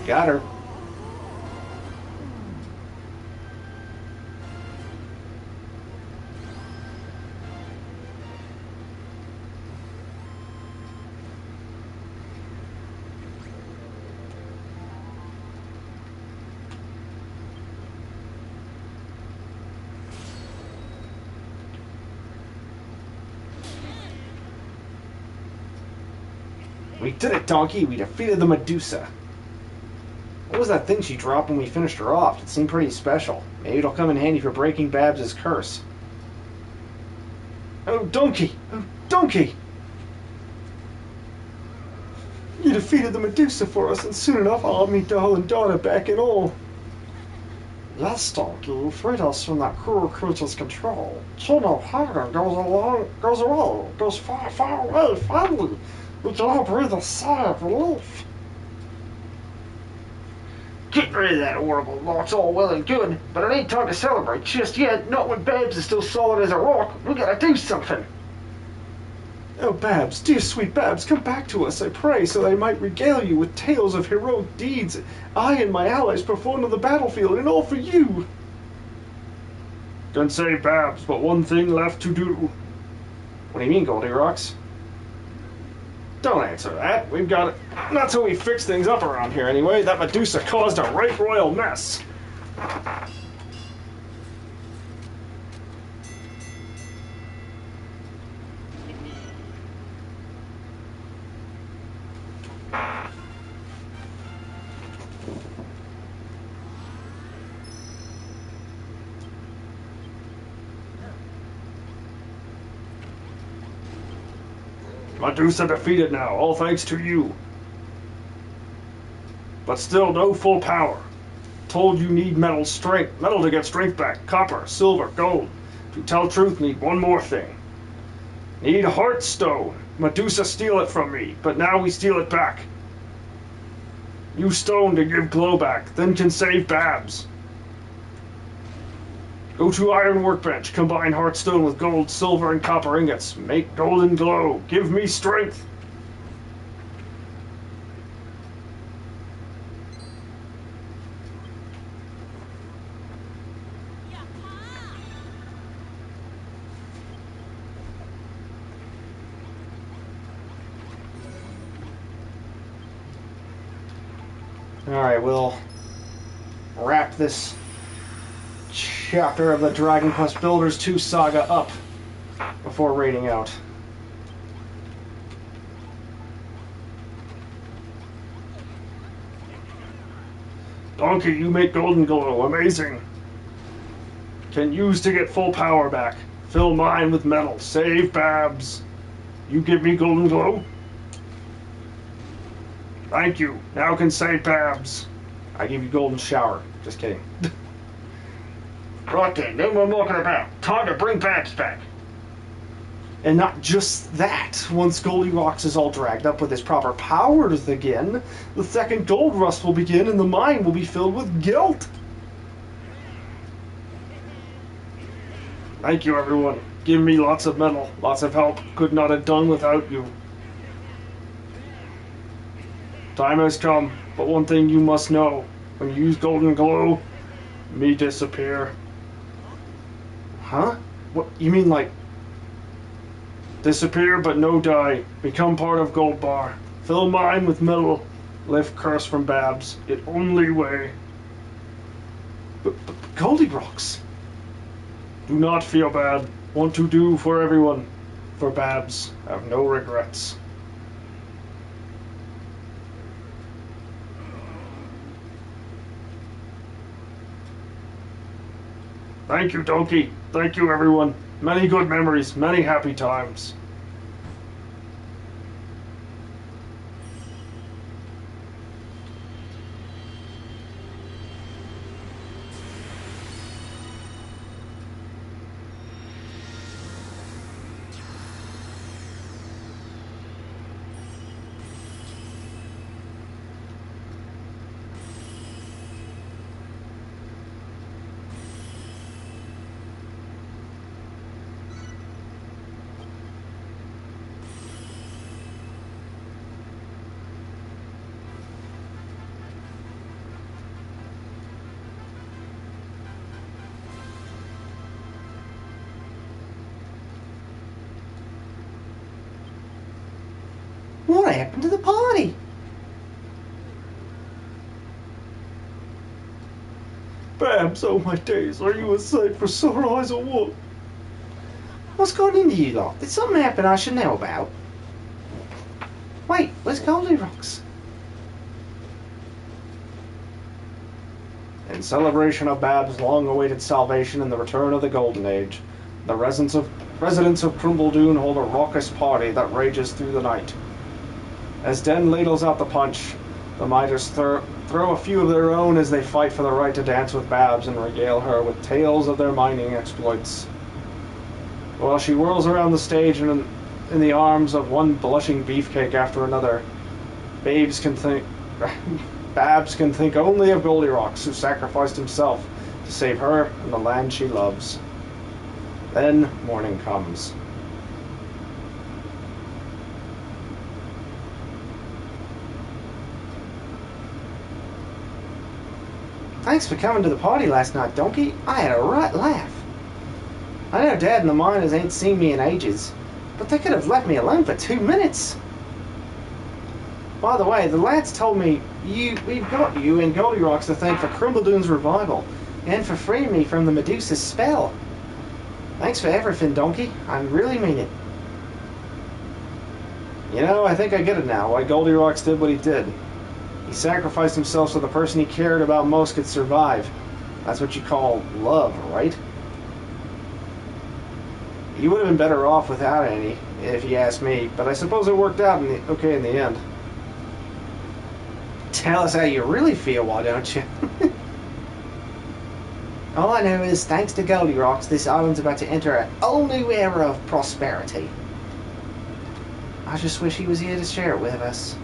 Speaker 1: Got her. We did it, Donkey. We defeated the Medusa. What was that thing she dropped when we finished her off? It seemed pretty special. Maybe it'll come in handy for breaking Babs' curse. Oh, Donkey! Oh, Donkey! You defeated the Medusa for us, and soon enough I'll have me doll and daughter back and all.
Speaker 5: Yes, Donkey, you freed us from that cruel creature's control. Chino Harding goes far, far away, finally. We can all breathe a sigh of relief.
Speaker 3: Get rid of that horrible lot's all well and good, but it ain't time to celebrate just yet, not when Babs is still solid as a rock. We gotta do something.
Speaker 4: Oh, Babs, dear sweet Babs, come back to us, I pray, so that I might regale you with tales of heroic deeds I and my allies performed on the battlefield, and all for you. Can save Babs, but one thing left to do.
Speaker 1: What do you mean, Goldilocks? Don't answer that. We've got it. Not till we fix things up around here anyway. That Medusa caused a right royal mess.
Speaker 4: Medusa defeated now, all thanks to you. But still no full power. Told you need metal to get strength back. Copper, silver, gold. To tell truth, need one more thing. Need Heartstone. Medusa steal it from me, but now we steal it back. Use stone to give glow back, then can save Babs. Go to iron workbench, combine Heartstone with gold, silver, and copper ingots. Make golden glow. Give me strength.
Speaker 1: Alright, we'll wrap this chapter of the Dragonquest Builders 2 saga up before raiding out.
Speaker 4: Donkey, you make golden glow. Amazing. Can use to get full power back. Fill mine with metal. Save Babs. You give me golden glow? Thank you. Now can save Babs.
Speaker 1: I give you golden shower. Just kidding.
Speaker 3: Right then, no more walking about. Time to bring Babs back.
Speaker 1: And not just that. Once Goldilocks is all dragged up with his proper powers again, the second gold rush will begin and the mine will be filled with guilt.
Speaker 4: Thank you, everyone. Give me lots of metal, lots of help. Could not have done without you. Time has come, but one thing you must know. When you use golden glow, me disappear.
Speaker 1: Huh? What, you mean like...
Speaker 4: Disappear but no die. Become part of Gold Bar. Fill mine with metal. Lift curse from Babs. It only way.
Speaker 1: But Goldilocks.
Speaker 4: Do not feel bad. Want to do for everyone. For Babs. Have no regrets. Thank you, Donkey. Thank you, everyone. Many good memories, many happy times.
Speaker 1: What happened to the party?
Speaker 4: Babs, oh my days, are you a sight for sore eyes or what?
Speaker 1: What's gone into you lot? Did something happen I should know about? Wait, where's Goldilocks? In celebration of Babs' long-awaited salvation and the return of the Golden Age, the residents of Crumbledoon hold a raucous party that rages through the night. As Den ladles out the punch, the miters throw a few of their own as they fight for the right to dance with Babs and regale her with tales of their mining exploits. While she whirls around the stage in the arms of one blushing beefcake after another, Babs can think only of Goldilocks, who sacrificed himself to save her and the land she loves. Then morning comes. Thanks for coming to the party last night, Donkey. I had a right laugh. I know Dad and the miners ain't seen me in ages, but they could have left me alone for 2 minutes. By the way, the lads told me we've got you and Goldilocks to thank for Crimbledoon's revival, and for freeing me from the Medusa's spell. Thanks for everything, Donkey. I really mean it. You know, I think I get it now, why Goldilocks did what he did. He sacrificed himself so the person he cared about most could survive. That's what you call love, right? You would have been better off without any, if you ask me, but I suppose it worked out okay in the end. Tell us how you really feel, why don't you? All I know is, thanks to Goldilocks, this island's about to enter a whole new era of prosperity. I just wish he was here to share it with us.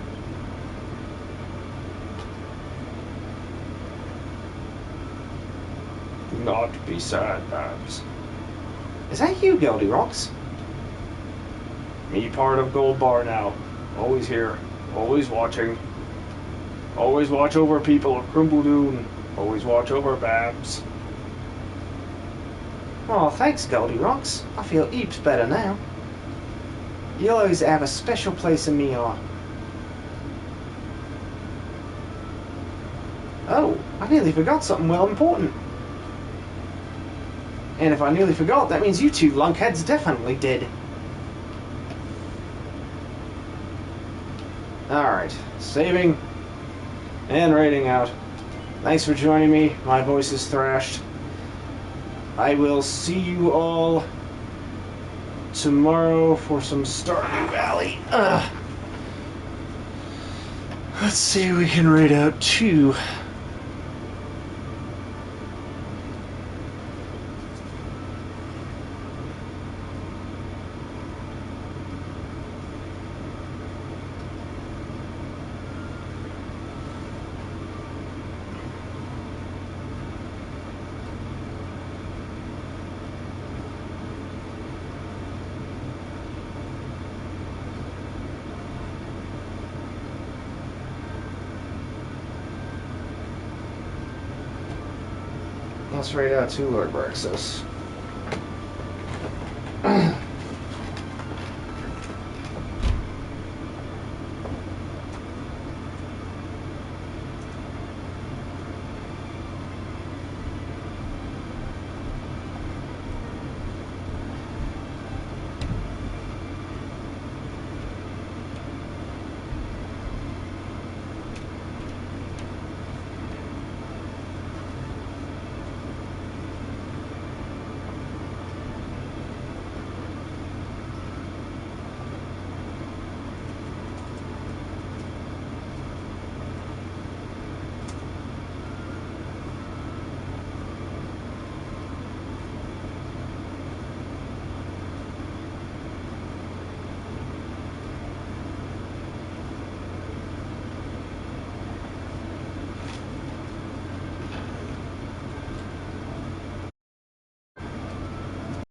Speaker 4: Not be sad, Babs.
Speaker 1: Is that you, Goldilocks?
Speaker 4: Me part of Gold Bar now. Always here. Always watching. Always watch over people of Crimbledoon. Always watch over Babs.
Speaker 1: Oh, thanks, Goldilocks. I feel heaps better now. You'll always have a special place in me heart. Oh, I nearly forgot something well important. And if I nearly forgot, that means you two lunkheads definitely did. Alright, saving and raiding out. Thanks for joining me. My voice is thrashed. I will see you all tomorrow for some Stardew Valley. Let's see if we can raid out 2. Let's raid out 2 Lord Braxos.